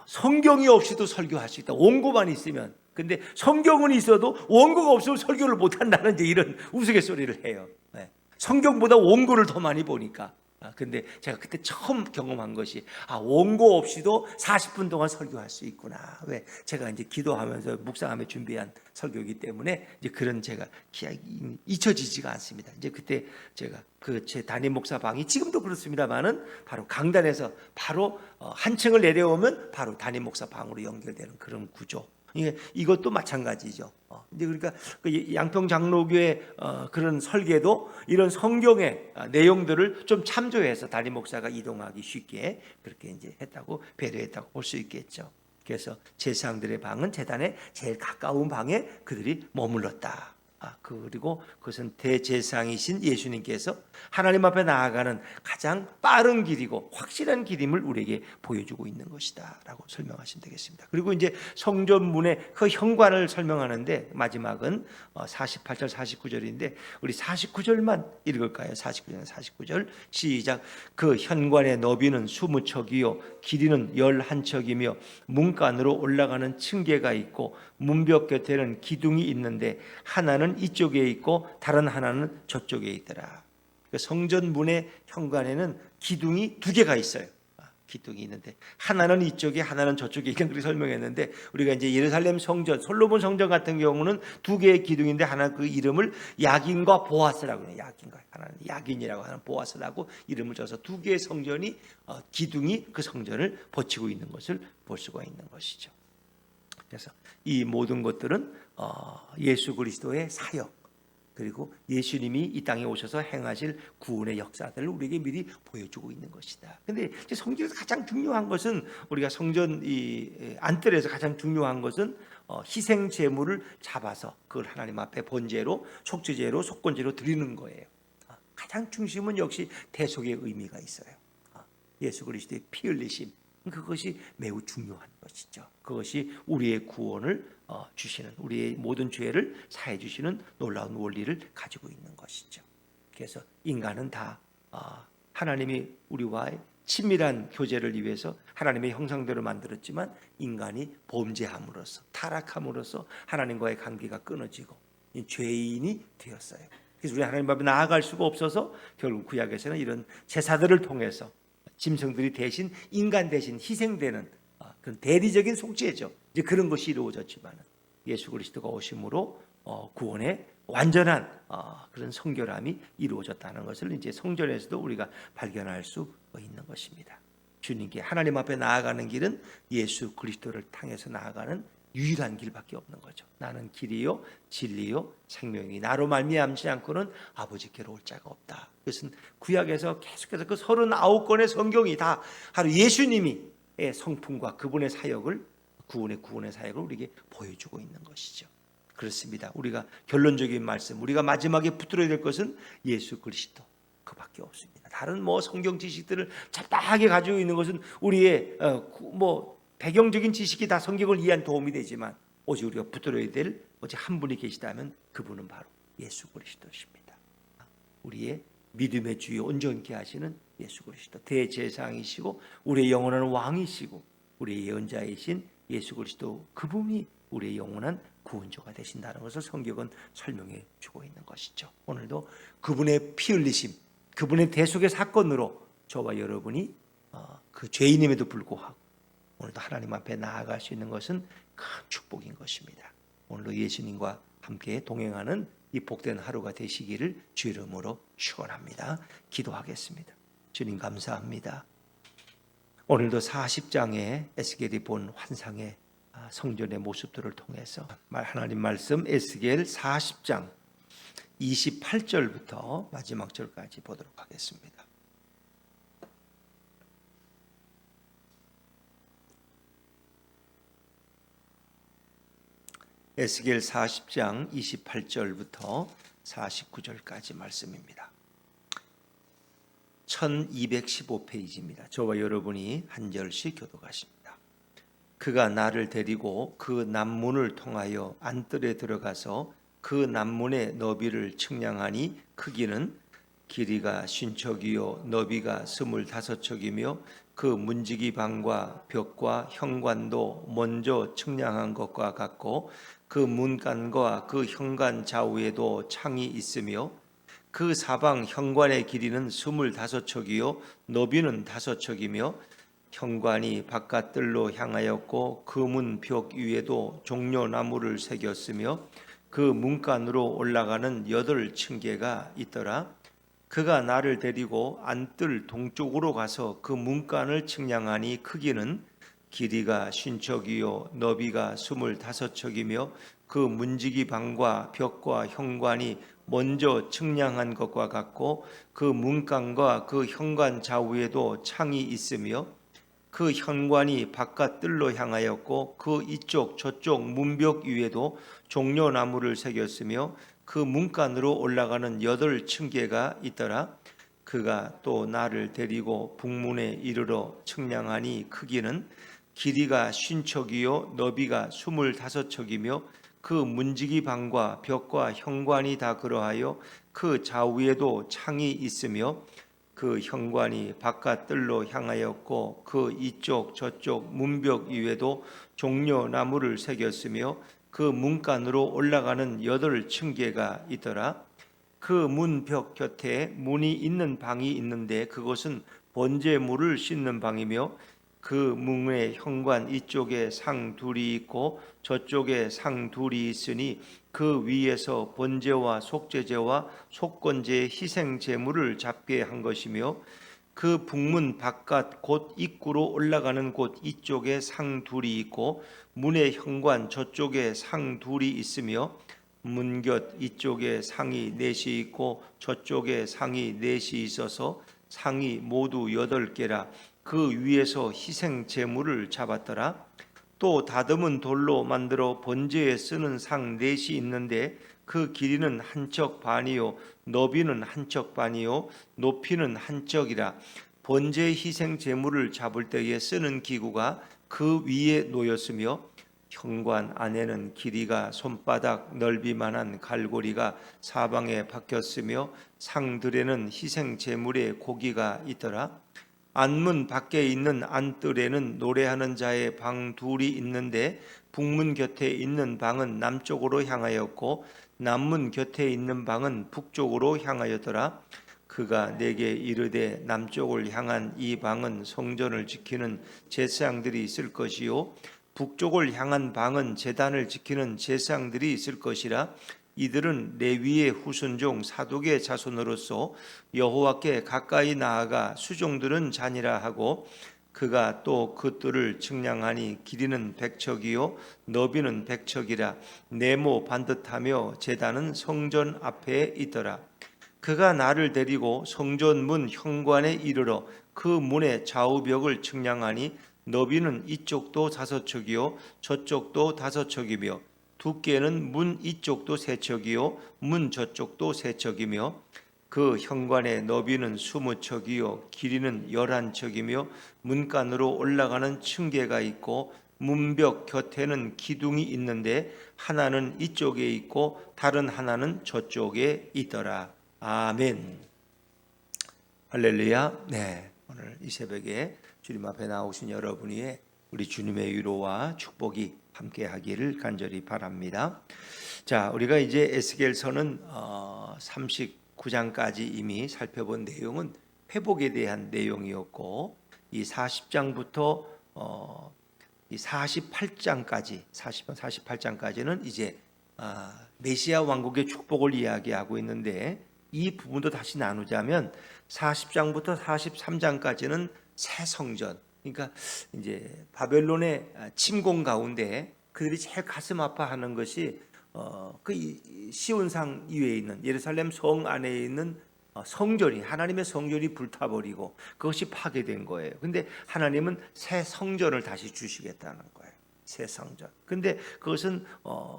성경이 없이도 설교할 수 있다. 원고만 있으면. 근데 성경은 있어도 원고가 없으면 설교를 못 한다는 이제 이런 우스갯소리를 해요. 네. 성경보다 원고를 더 많이 보니까. 근데 제가 그때 처음 경험한 것이 원고 없이도 40분 동안 설교할 수 있구나. 왜? 제가 이제 기도하면서 묵상하며 준비한 설교이기 때문에 이제 그런 제가 기억이 잊혀지지가 않습니다. 이제 그때 제가 그 제 담임 목사 방이 지금도 그렇습니다만은 바로 강단에서 바로 한 층을 내려오면 바로 담임 목사 방으로 연결되는 그런 구조. 이것도 마찬가지죠. 이제 그러니까 그 양평 장로교회 그런 설계도 이런 성경의 내용들을 좀 참조해서 담임 목사가 이동하기 쉽게 그렇게 이제 했다고 배려했다고 볼 수 있겠죠. 그래서 제사장들의 방은 제단에 제일 가까운 방에 그들이 머물렀다. 그리고 그것은 대제사장이신 예수님께서 하나님 앞에 나아가는 가장 빠른 길이고 확실한 길임을 우리에게 보여주고 있는 것이다 라고 설명하시면 되겠습니다. 그리고 이제 성전문의 그 현관을 설명하는데 마지막은 48절 49절인데 우리 49절만 읽을까요? 49절 49절 시작. 그 현관의 너비는 20척이요 길이는 11척이며 문간으로 올라가는 층계가 있고 문벽 곁에는 기둥이 있는데 하나는 이쪽에 있고 다른 하나는 저쪽에 있더라. 성전 문의 현관에는 기둥이 두 개가 있어요. 기둥이 있는데 하나는 이쪽에 하나는 저쪽에 이렇게 그렇게 설명했는데 우리가 이제 예루살렘 성전 솔로몬 성전 같은 경우는 두 개의 기둥인데 하나 그 이름을 야긴과 보아스라고 해요. 야긴과 하나는 야긴이라고 하는 보아스라고 이름을 줘서 두 개의 성전이 기둥이 그 성전을 버티고 있는 것을 볼 수가 있는 것이죠. 그래서 이 모든 것들은 예수 그리스도의 사역 그리고 예수님이 이 땅에 오셔서 행하실 구원의 역사들을 우리에게 미리 보여주고 있는 것이다. 근데 이제 성전에서 가장 중요한 것은 우리가 성전 이 안뜰에서 가장 중요한 것은 희생 제물을 잡아서 그걸 하나님 앞에 번제로 속죄제로 속건제로 드리는 거예요. 가장 중심은 역시 대속의 의미가 있어요. 예수 그리스도의 피 흘리심 그것이 매우 중요한 것이죠. 그것이 우리의 구원을 주시는 우리의 모든 죄를 사해 주시는 놀라운 원리를 가지고 있는 것이죠. 그래서 인간은 다 하나님이 우리와의 친밀한 교제를 위해서 하나님의 형상대로 만들었지만 인간이 범죄함으로써 타락함으로써 하나님과의 관계가 끊어지고 죄인이 되었어요. 그래서 우리 하나님 앞에 나아갈 수가 없어서 결국 구약에서는 이런 제사들을 통해서 짐승들이 대신 인간 대신 희생되는 그런 대리적인 속죄죠. 이제 그런 것이 이루어졌지만 예수 그리스도가 오심으로 구원의 완전한 그런 성결함이 이루어졌다는 것을 이제 성전에서도 우리가 발견할 수 있는 것입니다. 주님께 하나님 앞에 나아가는 길은 예수 그리스도를 향해서 나아가는 유일한 길밖에 없는 거죠. 나는 길이요 진리요 생명이 나로 말미암지 않고는 아버지께로 올 자가 없다. 그것은 구약에서 계속해서 그 39권의 성경이 다 하루 예수님이 성품과 그분의 사역을 구원의 사역을 우리에게 보여주고 있는 것이죠. 그렇습니다. 우리가 결론적인 말씀 우리가 마지막에 붙들어야 될 것은 예수 그리스도 그밖에 없습니다. 다른 성경 지식들을 잡다하게 가지고 있는 것은 우리의 배경적인 지식이 다 성경을 이해한 도움이 되지만 오직 우리가 붙들어야 될 오직 한 분이 계시다면 그분은 바로 예수 그리스도십니다. 우리의 믿음의 주요 온전케 하시는 예수 그리스도 대제사장이시고 우리의 영원한 왕이시고 우리의 예언자이신 예수 그리스도 그분이 우리의 영원한 구원자가 되신다는 것을 성경은 설명해 주고 있는 것이죠. 오늘도 그분의 피 흘리심 그분의 대속의 사건으로 저와 여러분이 그 죄인임에도 불구하고 오늘도 하나님 앞에 나아갈 수 있는 것은 큰 축복인 것입니다. 오늘도 예수님과 함께 동행하는 이 복된 하루가 되시기를 주 이름으로 축원합니다. 기도하겠습니다. 주님 감사합니다. 오늘도 40장의 에스겔이 본 환상의 성전의 모습들을 통해서 하나님 말씀 에스겔 40장 28절부터 마지막 절까지 보도록 하겠습니다. 에스겔 40장 28절부터 49절까지 말씀입니다. 1215페이지입니다. 저와 여러분이 한 절씩 교독하십니다. 그가 나를 데리고 그 남문을 통하여 안뜰에 들어가서 그 남문의 너비를 측량하니 크기는 길이가 50척이요 너비가 25척이며 그 문지기 방과 벽과 현관도 먼저 측량한 것과 같고 그 문간과 그 현관 좌우에도 창이 있으며 그 사방 현관의 길이는 25척이요 너비는 5척이며 현관이 바깥뜰로 향하였고 그 문 벽 위에도 종려나무를 새겼으며 그 문간으로 올라가는 8층계가 있더라. 그가 나를 데리고 안뜰 동쪽으로 가서 그 문간을 측량하니 크기는 길이가 50척이요 너비가 25척이며 그 문지기 방과 벽과 현관이 먼저 측량한 것과 같고 그 문간과 그 현관 좌우에도 창이 있으며 그 현관이 바깥 뜰로 향하였고 그 이쪽 저쪽 문벽 위에도 종려나무를 새겼으며 그 문간으로 올라가는 8층계가 있더라. 그가 또 나를 데리고 북문에 이르러 측량하니 크기는 길이가 50척이요 너비가 25척이며 그 문지기 방과 벽과 현관이 다 그러하여 그 좌우에도 창이 있으며 그 현관이 바깥 뜰로 향하였고 그 이쪽 저쪽 문벽 위에도 종려나무를 새겼으며 그 문간으로 올라가는 8층계가 있더라. 그 문벽 곁에 문이 있는 방이 있는데 그것은 번제물을 씻는 방이며 그 문의 현관 이쪽에 상 둘이 있고 저쪽에 상 둘이 있으니 그 위에서 번제와 속죄제와 속건제의 희생 제물을 잡게 한 것이며 그 북문 바깥 곧 입구로 올라가는 곳 이쪽에 상 둘이 있고 문의 현관 저쪽에 상 둘이 있으며 문곁 이쪽에 상이 넷이 있고 저쪽에 상이 넷이 있어서 상이 모두 8개라. 그 위에서 희생 제물을 잡았더라. 또 다듬은 돌로 만들어 번제에 쓰는 상 넷이 있는데 그 길이는 1척 반이요 너비는 1척 반이요 높이는 1척이라. 번제 희생 제물을 잡을 때에 쓰는 기구가 그 위에 놓였으며 현관 안에는 길이가 손바닥 넓이만한 갈고리가 사방에 박혔으며 상들에는 희생 제물의 고기가 있더라. 안문 밖에 있는 안뜰에는 노래하는 자의 방 둘이 있는데 북문 곁에 있는 방은 남쪽으로 향하였고 남문 곁에 있는 방은 북쪽으로 향하였더라. 그가 내게 이르되 남쪽을 향한 이 방은 성전을 지키는 제사장들이 있을 것이요 북쪽을 향한 방은 제단을 지키는 제사장들이 있을 것이라. 이들은 레위의 후손종 사독의 자손으로서 여호와께 가까이 나아가 수종들은 자니라 하고 그가 또 그 뜰을 측량하니 길이는 100척이요 너비는 100척이라. 네모 반듯하며 제단은 성전 앞에 있더라. 그가 나를 데리고 성전 문 현관에 이르러 그 문의 좌우벽을 측량하니 너비는 이쪽도 5척이요 저쪽도 5척이며 두께는 문 이쪽도 3척이요 문 저쪽도 3척이며 그 현관의 너비는 20척이요 길이는 11척이며 문간으로 올라가는 층계가 있고 문벽 곁에는 기둥이 있는데 하나는 이쪽에 있고 다른 하나는 저쪽에 있더라. 아멘. 할렐루야. 네, 오늘 이 새벽에 주님 앞에 나오신 여러분이 우리 주님의 위로와 축복이 함께 하기를 간절히 바랍니다. 자, 우리가 이제 에스겔서는 39장까지 이미 살펴본 내용은 회복에 대한 내용이었고 이 40장부터 이 48장까지 48장까지는 이제 메시아 왕국의 축복을 이야기하고 있는데 이 부분도 다시 나누자면 40장부터 43장까지는 새 성전, 그러니까 이제 바벨론의 침공 가운데 그들이 제일 가슴 아파하는 것이 그 시온상 위에 있는 예루살렘 성 안에 있는 성전이 하나님의 성전이 불타버리고 그것이 파괴된 거예요. 근데 하나님은 새 성전을 다시 주시겠다는 거예요. 새 성전. 근데 그것은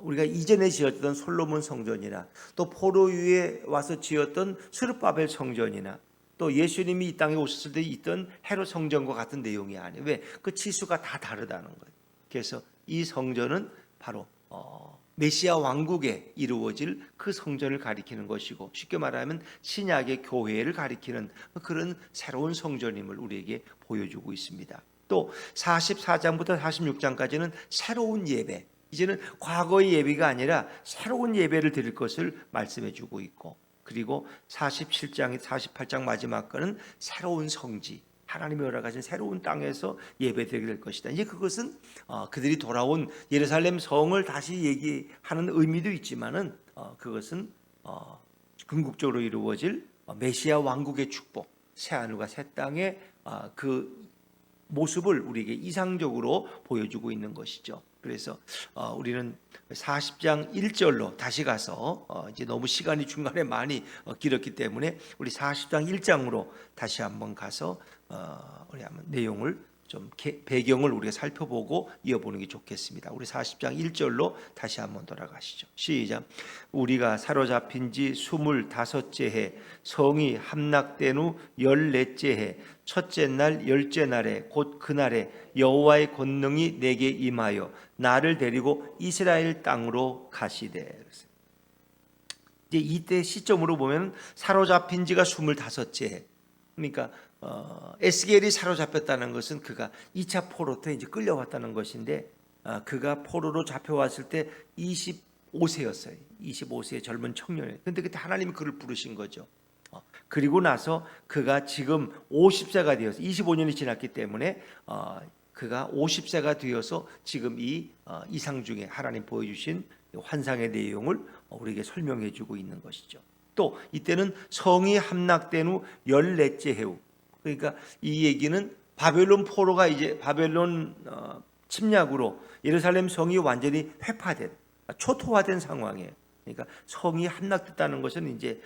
우리가 이전에 지었던 솔로몬 성전이나 또 포로 위에 와서 지었던 스룹바벨 성전이나 또 예수님이 이 땅에 오셨을 때 있던 헤롯 성전과 같은 내용이 아니에요. 왜? 그 치수가 다 다르다는 거예요. 그래서 이 성전은 바로 메시아 왕국에 이루어질 그 성전을 가리키는 것이고, 쉽게 말하면 신약의 교회를 가리키는 그런 새로운 성전임을 우리에게 보여주고 있습니다. 또 44장부터 46장까지는 새로운 예배, 이제는 과거의 예배가 아니라 새로운 예배를 드릴 것을 말씀해 주고 있고, 그리고 47장, 48장 마지막 거는 새로운 성지, 하나님의 허락하신 새로운 땅에서 예배드리게 될 것이다. 이제 그것은 그들이 돌아온 예루살렘 성을 다시 얘기하는 의미도 있지만은 그것은 궁극적으로 이루어질 메시아 왕국의 축복, 새 하늘과 새 땅의 그 모습을 우리에게 이상적으로 보여주고 있는 것이죠. 그래서 우리는 40장 1절로 다시 가서 이제 너무 시간이 중간에 많이 길었기 때문에 우리 40장 1장으로 다시 한번 가서 우리 한번 내용을 좀 배경을 우리가 살펴보고 이어보는 게 좋겠습니다. 우리 40장 1절로 다시 한번 돌아가시죠. 시작. 우리가 사로잡힌 지 25째 해, 성이 함락된 후 14째 해, 첫째 날 10째 날에 곧 그날에 여호와의 권능이 내게 임하여 나를 데리고 이스라엘 땅으로 가시되. 이제 이때 시점으로 보면 사로잡힌 지가 25째 해. 그러니까 에스겔이 사로잡혔다는 것은 그가 2차 포로 때 이제 끌려왔다는 것인데, 그가 포로로 잡혀왔을 때 25세였어요. 25세의 젊은 청년이에요. 근데 그때 하나님이 그를 부르신 거죠. 그리고 나서 그가 지금 50세가 되어서 25년이 지났기 때문에 그가 50세가 되어서 지금 이 이상 중에 하나님 보여주신 환상의 내용을 우리에게 설명해 주고 있는 것이죠. 또 이때는 성이 함락된 후 14째 해후, 그러니까 이 얘기는 바벨론 포로가 이제 바벨론 침략으로 예루살렘 성이 완전히 회파된, 초토화된 상황이에요. 그러니까 성이 함락됐다는 것은 이제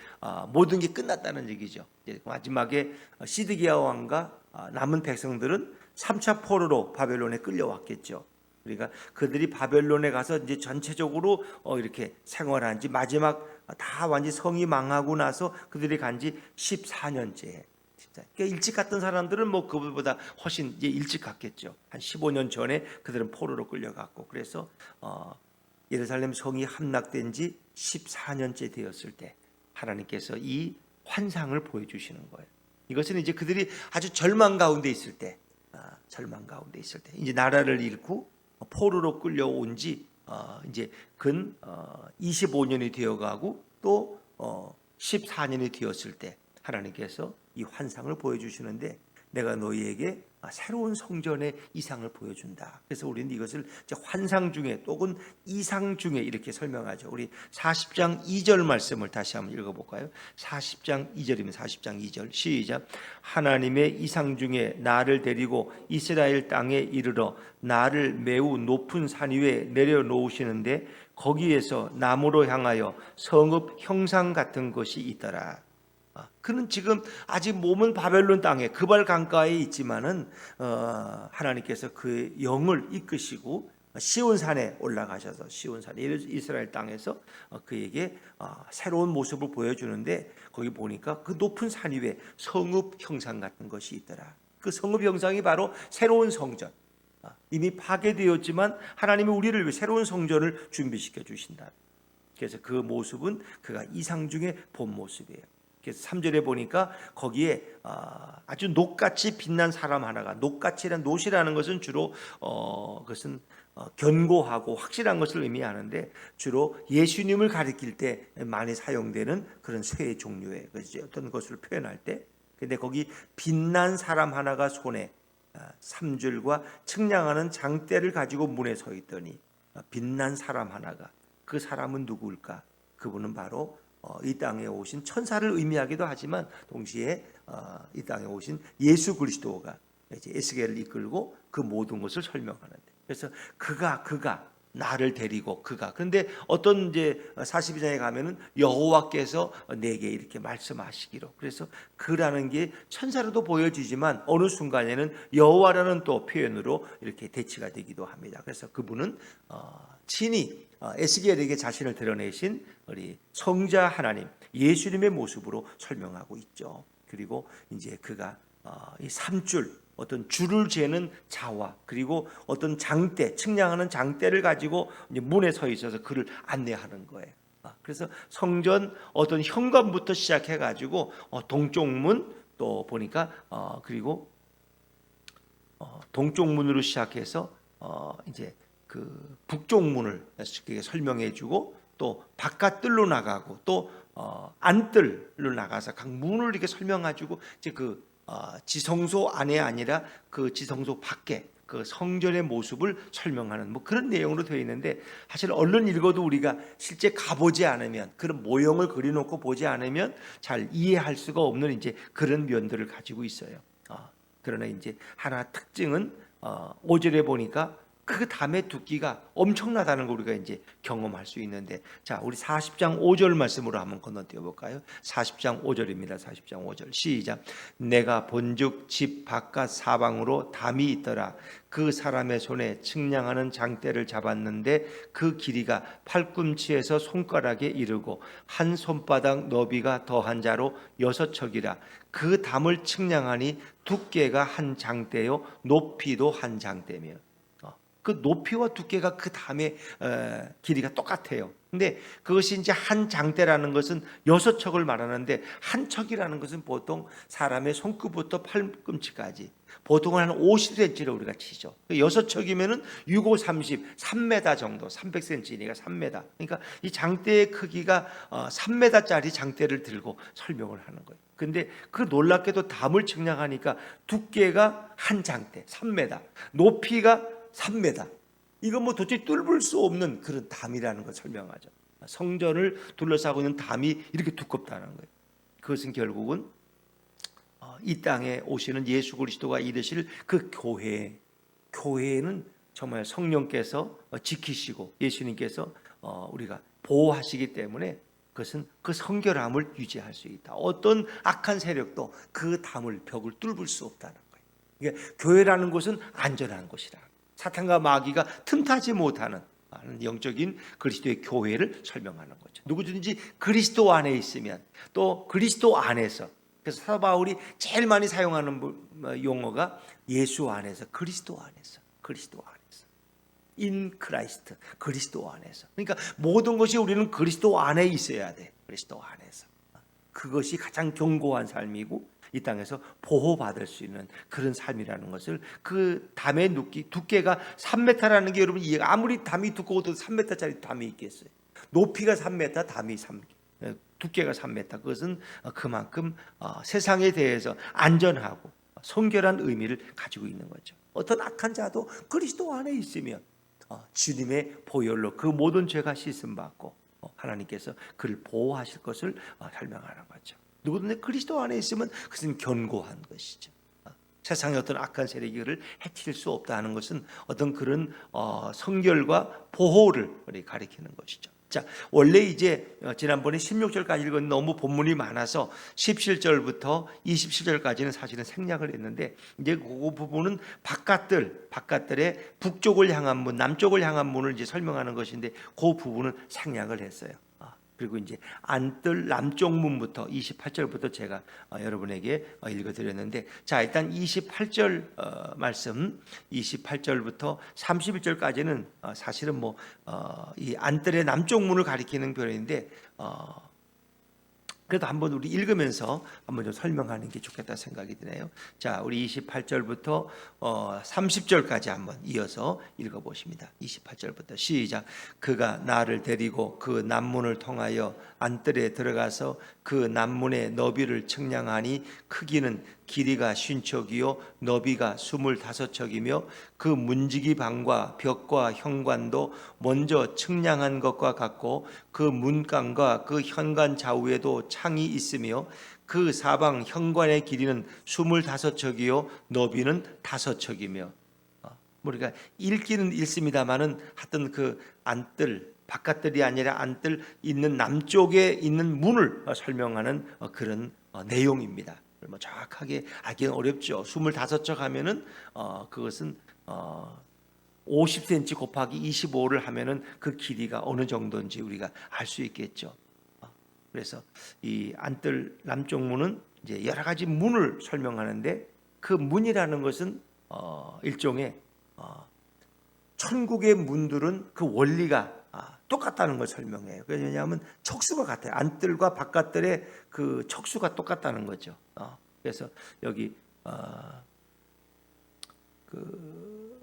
모든 게 끝났다는 얘기죠. 이제 마지막에 시드기야 왕과 남은 백성들은 3차 포로로 바벨론에 끌려왔겠죠. 그러니까 그들이 바벨론에 가서 이제 전체적으로 이렇게 생활한 지 마지막 다 완전히 성이 망하고 나서 그들이 간 지 14년째. 그러니까 일찍 갔던 사람들은 뭐 그들보다 훨씬 이제 일찍 갔겠죠. 한 15년 전에 그들은 포로로 끌려갔고, 그래서 예루살렘 성이 함락된 지 14년째 되었을 때 하나님께서 이 환상을 보여주시는 거예요. 이것은 이제 그들이 아주 절망 가운데 있을 때, 이제 나라를 잃고 포로로 끌려온 지 이제 근 25년이 되어가고 또 14년이 되었을 때 하나님께서 이 환상을 보여주시는데, 내가 너희에게 새로운 성전의 이상을 보여준다. 그래서 우리는 이것을 환상 중에 또는 이상 중에 이렇게 설명하죠. 우리 40장 2절 말씀을 다시 한번 읽어볼까요? 40장 2절이면 40장 2절 시작. 하나님의 이상 중에 나를 데리고 이스라엘 땅에 이르러 나를 매우 높은 산 위에 내려놓으시는데 거기에서 나무로 향하여 성읍 형상 같은 것이 있더라. 그는 지금 아직 몸은 바벨론 땅에 그발 강가에 있지만은 하나님께서 그 영을 이끄시고 시온산에 올라가셔서 시온산 이스라엘 땅에서 그에게 새로운 모습을 보여주는데, 거기 보니까 그 높은 산 위에 성읍 형상 같은 것이 있더라. 그 성읍 형상이 바로 새로운 성전, 이미 파괴되었지만 하나님이 우리를 위해 새로운 성전을 준비시켜 주신다. 그래서 그 모습은 그가 이상 중에 본 모습이에요. 그래서 3절에 보니까 거기에 아주 녹같이 빛난 사람 하나가, 녹같이란 노시라는 것은 주로 그것은 견고하고 확실한 것을 의미하는데, 주로 예수님을 가리킬 때 많이 사용되는 그런 쇠의 종류의 어떤 것을 표현할 때, 근데 거기 빛난 사람 하나가 손에 3줄과 측량하는 장대를 가지고 문에 서 있더니, 빛난 사람 하나가, 그 사람은 누구일까? 그분은 바로 이 땅에 오신 천사를 의미하기도 하지만 동시에 이 땅에 오신 예수 그리스도가 이제 에스겔을 이끌고 그 모든 것을 설명하는데, 그래서 그가 나를 데리고 그런데 어떤 이제 42장에 가면은 여호와께서 내게 이렇게 말씀하시기로, 그래서 그라는 게 천사로도 보여지지만 어느 순간에는 여호와라는 또 표현으로 이렇게 대치가 되기도 합니다. 그래서 그분은 친히 에스겔에게 자신을 드러내신 우리 성자 하나님 예수님의 모습으로 설명하고 있죠. 그리고 이제 그가 이 3줄 어떤 줄을 재는 자와 그리고 어떤 장대, 측량하는 장대를 가지고 이제 문에 서 있어서 그를 안내하는 거예요. 그래서 성전 어떤 현관부터 시작해 가지고 동쪽 문 또 보니까 그리고 동쪽 문으로 시작해서 이제 그 북쪽 문을 설명해주고 또 바깥뜰로 나가고 또 안뜰로 나가서 각 문을 이렇게 설명해주고 이제 그 지성소 안에 아니라 그 지성소 밖에 그 성전의 모습을 설명하는 뭐 그런 내용으로 되어 있는데 사실 얼른 읽어도 우리가 실제 가보지 않으면 그런 모형을 그려놓고 보지 않으면 잘 이해할 수가 없는 이제 그런 면들을 가지고 있어요. 그러나 이제 하나 특징은 5절에 보니까 그 담의 두께가 엄청나다는 걸 우리가 이제 경험할 수 있는데, 자 우리 40장 5절 말씀으로 한번 건너뛰어 볼까요? 40장 5절입니다. 40장 5절 시작. 내가 본즉 집 바깥 사방으로 담이 있더라. 그 사람의 손에 측량하는 장대를 잡았는데 그 길이가 팔꿈치에서 손가락에 이르고 한 손바닥 너비가 더한 자로 6척이라. 그 담을 측량하니 두께가 한 장대요 높이도 한 장대며. 그 높이와 두께가 그 담의 길이가 똑같아요. 근데 그것이 이제 한 장대라는 것은 6척을 말하는데 한 척이라는 것은 보통 사람의 손끝부터 팔꿈치까지 보통은 한 50cm를 우리가 치죠. 6척이면은 6, 5, 30, 3m 정도, 300cm니까 3m. 그러니까 이 장대의 크기가 3m짜리 장대를 들고 설명을 하는 거예요. 근데 그 놀랍게도 담을 측량하니까 두께가 한 장대, 3m, 높이가 3m. 이건 뭐 도저히 뚫을 수 없는 그런 담이라는 걸 설명하죠. 성전을 둘러싸고 있는 담이 이렇게 두껍다는 거예요. 그것은 결국은 이 땅에 오시는 예수 그리스도가 이르실 그 교회는 정말 성령께서 지키시고 예수님께서 우리가 보호하시기 때문에 그것은 그 성결함을 유지할 수 있다. 어떤 악한 세력도 그 담을 벽을 뚫을 수 없다는 거예요. 그러니까 교회라는 곳은 안전한 곳이라. 사탄과 마귀가 틈타지 못하는 영적인 그리스도의 교회를 설명하는 거죠. 누구든지 그리스도 안에 있으면 또 그리스도 안에서, 그래서 사도 바울이 제일 많이 사용하는 용어가 예수 안에서, 그리스도 안에서, 그리스도 안에서, in Christ, 그리스도 안에서. 그러니까 모든 것이 우리는 그리스도 안에 있어야 돼. 그리스도 안에서. 그것이 가장 견고한 삶이고 이 땅에서 보호받을 수 있는 그런 삶이라는 것을, 그 담의 두께가 3m라는 게 여러분 이해가, 아무리 담이 두꺼워도 3m짜리 담이 있겠어요. 높이가 3m, 담이 두께가 3m. 그것은 그만큼 세상에 대해서 안전하고 성결한 의미를 가지고 있는 거죠. 어떤 악한 자도 그리스도 안에 있으면 주님의 보혈로 그 모든 죄가 씻음받고 하나님께서 그를 보호하실 것을 설명하는 거죠. 누구든지 그리스도 안에 있으면 그것은 견고한 것이죠. 세상의 어떤 악한 세력이 그를 해칠 수 없다는 것은 어떤 그런 성결과 보호를 가리키는 것이죠. 자, 원래 이제 지난번에 16절까지 읽은 너무 본문이 많아서 17절부터 27절까지는 사실은 생략을 했는데, 이제 그 부분은 바깥들의 북쪽을 향한 문, 남쪽을 향한 문을 이제 설명하는 것인데 그 부분은 생략을 했어요. 그리고 이제 안뜰 남쪽 문부터 28절부터 제가 여러분에게 읽어드렸는데, 자 일단 28절 말씀, 28절부터 31절까지는 사실은 뭐 이 안뜰의 남쪽 문을 가리키는 표현인데 그래도 한번 우리 읽으면서 한번 좀 설명하는 게 좋겠다 생각이 드네요. 자, 우리 28절부터 30절까지 한번 이어서 읽어보십니다. 28절부터 시작. 그가 나를 데리고 그 남문을 통하여 안뜰에 들어가서 그 남문의 너비를 측량하니 크기는 길이가 50척이요 너비가 25척이며 그 문지기 방과 벽과 현관도 먼저 측량한 것과 같고 그 문간과 그 현관 좌우에도 창이 있으며 그 사방 현관의 길이는 25척이요 너비는 5척이며. 우리가 읽기는 읽습니다마는 하여튼 그 안뜰, 바깥뜰이 아니라 안뜰 있는 남쪽에 있는 문을 설명하는 그런 내용입니다. 뭐 정확하게 알기는 어렵죠. 25척 하면은 그것은 50cm 곱하기 25를 하면은 그 길이가 어느 정도인지 우리가 알 수 있겠죠. 그래서 이 안뜰 남쪽 문은 이제 여러 가지 문을 설명하는데 그 문이라는 것은 일종의 천국의 문들은 그 원리가 똑같다는 걸 설명해요. 왜냐하면 척수가 같아요. 안뜰과 바깥뜰의 그 척수가 똑같다는 거죠. 그래서 여기 그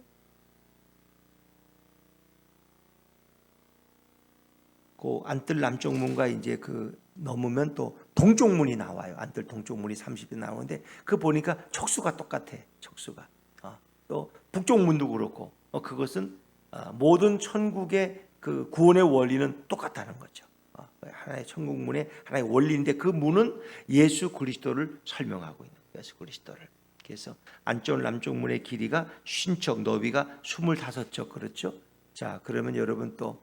안뜰 남쪽 문과 이제 그 넘으면 또 동쪽 문이 나와요. 안뜰 동쪽 문이 30이 나오는데 그 보니까 척수가 똑같아. 척수가. 또 북쪽 문도 그렇고 그것은 모든 천국의 그 구원의 원리는 똑같다는 거죠. 하나의 천국 문의 하나의 원리인데 그 문은 예수 그리스도를 설명하고 있는 거예요. 예수 그리스도를. 그래서 안쪽 남쪽 문의 길이가 50척, 너비가 25척 그렇죠. 자, 그러면 여러분 또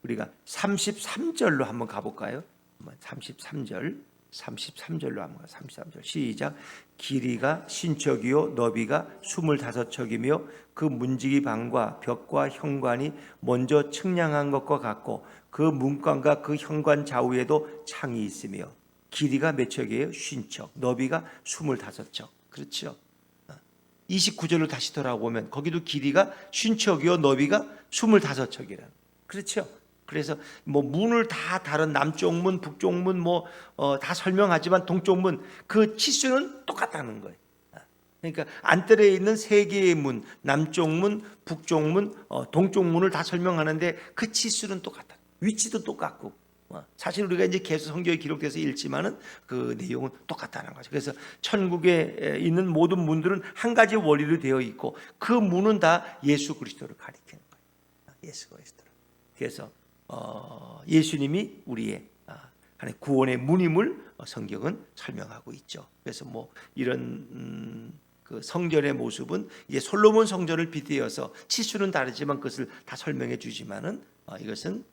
우리가 33절로 한번 가볼까요? 33절로 한번 가. 33절 시작. 길이가 신척이요 너비가 25척이며 그 문지기 방과 벽과 현관이 먼저 측량한 것과 같고 그 문관과 그 현관 좌우에도 창이 있으며 길이가 몇 척이에요? 50척, 너비가 25척. 그렇죠? 29절로 다시 돌아오면 거기도 길이가 50척이요 너비가 25척이라는. 그렇죠? 그래서 뭐 문을 다 다른 남쪽 문, 북쪽 문 다 설명하지만 동쪽 문 그 치수는 똑같다는 거예요. 그러니까 안뜰에 있는 세 개의 문, 남쪽 문, 북쪽 문, 동쪽 문을 다 설명하는데 그 치수는 똑같다. 위치도 똑같고 사실 우리가 이제 계속 성경에 기록돼서 읽지만은 그 내용은 똑같다는 거죠. 그래서 천국에 있는 모든 문들은 한 가지 원리로 되어 있고 그 문은 다 예수 그리스도를 가리키는 거예요. 예수 그리스도를. 그래서 예수님이 우리의 하나의 구원의 문임을 성경은 설명하고 있죠. 그래서 뭐 이런 그 성전의 모습은 이제 솔로몬 성전을 빗대어서 치수는 다르지만 그것을 다 설명해 주지만은 이것은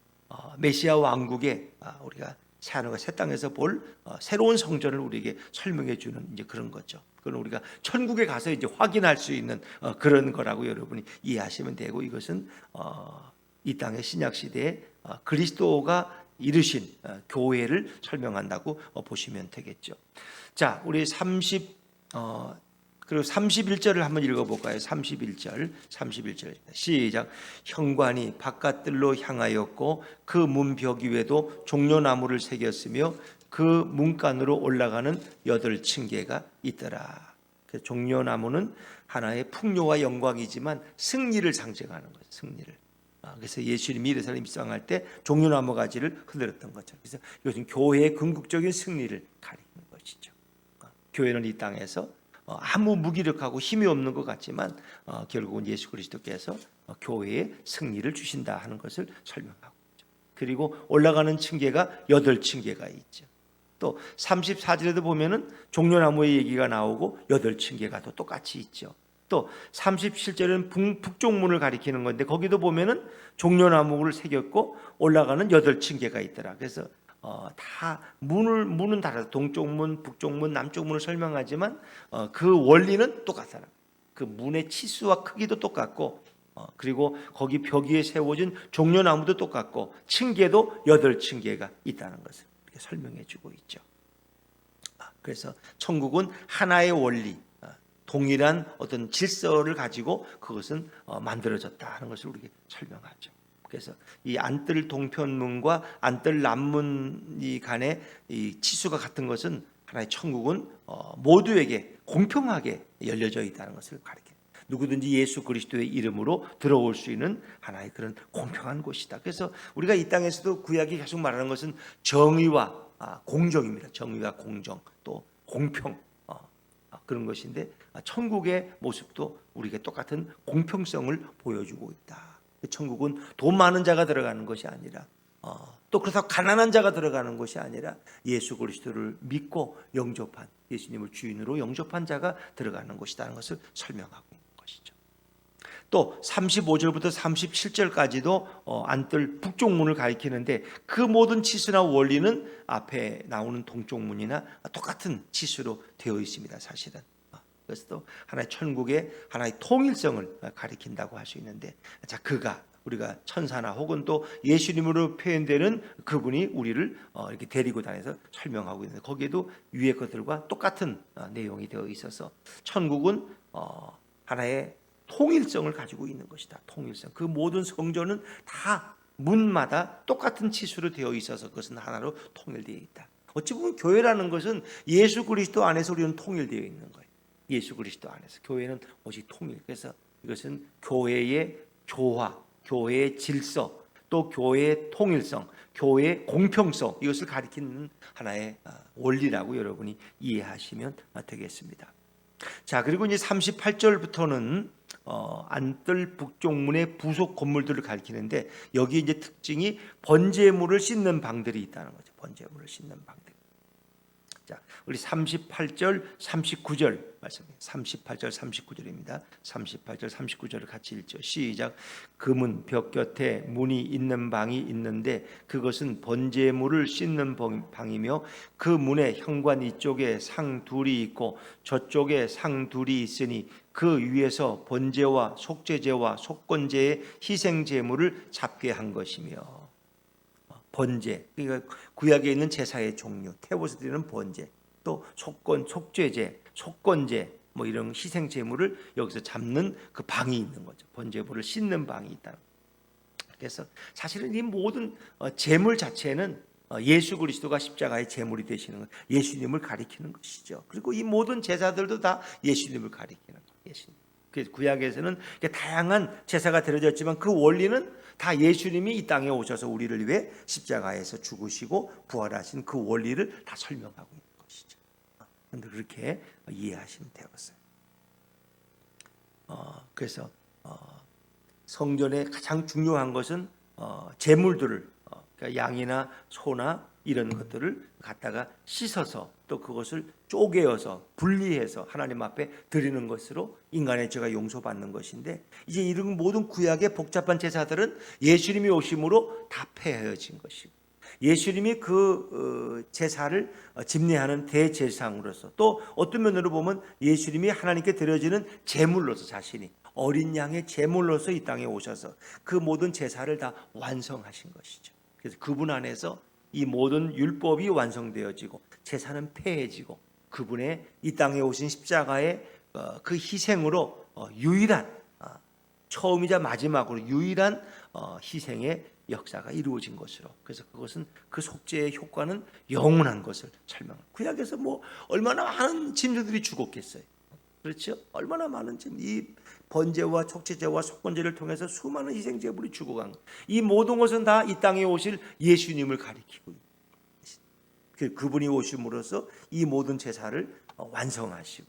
메시아 왕국의 우리가 새하늘과 새 땅에서 볼 새로운 성전을 우리에게 설명해 주는 이제 그런 거죠. 그건 우리가 천국에 가서 이제 확인할 수 있는 그런 거라고 여러분이 이해하시면 되고 이것은 이 땅의 신약 시대에 그리스도가 이루신 교회를 설명한다고 보시면 되겠죠. 자, 우리 31절을 한번 읽어볼까요? 31절 시작. 현관이 바깥뜰로 향하였고 그 문벽 위에도 종려나무를 새겼으며 그 문간으로 올라가는 8층계가 있더라. 종려나무는 하나의 풍요와 영광이지만 승리를 상징하는 거죠. 승리를. 그래서 예수님이 예루살렘 입성할 때 종려나무 가지를 흔들었던 거죠. 그래서 이것은 교회의 궁극적인 승리를 가리키는 것이죠. 교회는 이 땅에서 아무 무기력하고 힘이 없는 것 같지만 결국은 예수 그리스도께서 교회에 승리를 주신다 하는 것을 설명하고 있죠. 그리고 올라가는 층계가 8층계가 있죠. 또 34절에도 보면은 종려나무의 얘기가 나오고 8층계가 또 똑같이 있죠. 또 37절은 북쪽 문을 가리키는 건데 거기도 보면은 종려나무를 새겼고 올라가는 8층계가 있더라. 그래서 다 문은 다르다. 동쪽 문, 북쪽 문, 남쪽 문을 설명하지만 그 원리는 똑같더라. 그 문의 치수와 크기도 똑같고 그리고 거기 벽 위에 세워진 종려나무도 똑같고 층계도 8층계가 있다는 것을 이렇게 설명해 주고 있죠. 그래서 천국은 하나의 원리, 동일한 어떤 질서를 가지고 그것은 만들어졌다 하는 것을 우리에게 설명하죠. 그래서 이 안뜰 동편문과 안뜰 남문이 간의 이 치수가 같은 것은 하나의 천국은 모두에게 공평하게 열려져 있다는 것을 가리켜요. 누구든지 예수 그리스도의 이름으로 들어올 수 있는 하나의 그런 공평한 곳이다. 그래서 우리가 이 땅에서도 구약이 계속 말하는 것은 정의와 공정입니다. 정의와 공정 또 공평 그런 것인데 천국의 모습도 우리에게 똑같은 공평성을 보여주고 있다. 천국은 돈 많은 자가 들어가는 것이 아니라 또 그렇다고 가난한 자가 들어가는 것이 아니라 예수 그리스도를 믿고 영접한 예수님을 주인으로 영접한 자가 들어가는 곳이라는 것을 설명하고 있는 것이죠. 또 35절부터 37절까지도 안뜰 북쪽 문을 가리키는데 그 모든 치수나 원리는 앞에 나오는 동쪽 문이나 똑같은 치수로 되어 있습니다. 사실은. 그래서 또 하나의 천국의 하나의 통일성을 가리킨다고 할 수 있는데 자 그가 우리가 천사나 혹은 또 예수님으로 표현되는 그분이 우리를 이렇게 데리고 다녀서 설명하고 있는데, 거기에도 위의 것들과 똑같은 내용이 되어 있어서 천국은 하나의 통일성을 가지고 있는 것이다. 통일성. 그 모든 성전은 다 문마다 똑같은 치수로 되어 있어서 그것은 하나로 통일되어 있다. 어찌 보면 교회라는 것은 예수 그리스도 안에서 우리는 통일되어 있는 거예요. 예수 그리스도 안에서 교회는 오직 통일. 그래서 이것은 교회의 조화, 교회의 질서, 또 교회의 통일성, 교회의 공평성, 이것을 가리키는 하나의 원리라고 여러분이 이해하시면 되겠습니다. 자, 그리고 이제 38절부터는 안뜰 북쪽문의 부속 건물들을 가리키는데, 여기 이제 특징이 번제물을 씻는 방들이 있다는 거죠. 번제물을 씻는 방들. 자, 우리 38절, 39절 말씀입니다. 38절, 39절입니다. 38절, 39절을 같이 읽죠. 시작. 금은 벽 곁에 문이 있는 방이 있는데 그것은 번제물을 씻는 방이며 그 문에 현관 이쪽에 상 둘이 있고 저쪽에 상 둘이 있으니 그 위에서 번제와 속죄제와 속건제의 희생 제물을 잡게 한 것이며. 번제, 그러니까 구약에 있는 제사의 종류, 태워서 드리는 번제, 또 속건, 속죄제, 속건제, 뭐 이런 희생 제물을 여기서 잡는 그 방이 있는 거죠. 번제물을 씻는 방이 있다. 그래서 사실은 이 모든 제물 자체는 예수 그리스도가 십자가의 제물이 되시는 것, 예수님을 가리키는 것이죠. 그리고 이 모든 제사들도 다 예수님을 가리키는 거예요. 예수님. 그래서 구약에서는 다양한 제사가 드려졌지만 그 원리는 다 예수님이 이 땅에 오셔서 우리를 위해 십자가에서 죽으시고 부활하신 그 원리를 다 설명하고 있는 것이죠. 그런데 그렇게 이해하시면 되겠어요. 그래서 성전의 가장 중요한 것은 제물들을, 그러니까 양이나 소나 이런 것들을 갖다가 씻어서 또 그것을 쪼개어서 분리해서 하나님 앞에 드리는 것으로 인간의 죄가 용서받는 것인데, 이제 이런 모든 구약의 복잡한 제사들은 예수님이 오심으로 다 폐해진 것이고, 예수님이 그 제사를 집례하는 대제사장으로서, 또 어떤 면으로 보면 예수님이 하나님께 드려지는 제물로서, 자신이 어린 양의 제물로서 이 땅에 오셔서 그 모든 제사를 다 완성하신 것이죠. 그래서 그분 안에서 이 모든 율법이 완성되어지고 제사는 폐해지고, 그분의 이 땅에 오신 십자가의 그 희생으로 유일한, 처음이자 마지막으로 유일한 희생의 역사가 이루어진 것으로, 그래서 그것은 그 속죄의 효과는 영원한 것을 설명합니다. 구약에서 뭐 얼마나 많은 짐승들이 죽었겠어요. 그렇죠? 얼마나 많은 이 번제와 속죄제와 속건제를 통해서 수많은 희생 제물이 죽어간 것. 이 모든 것은 다 이 땅에 오실 예수님을 가리키고 있습니다. 그분이 오심으로써 이 모든 제사를 완성하시고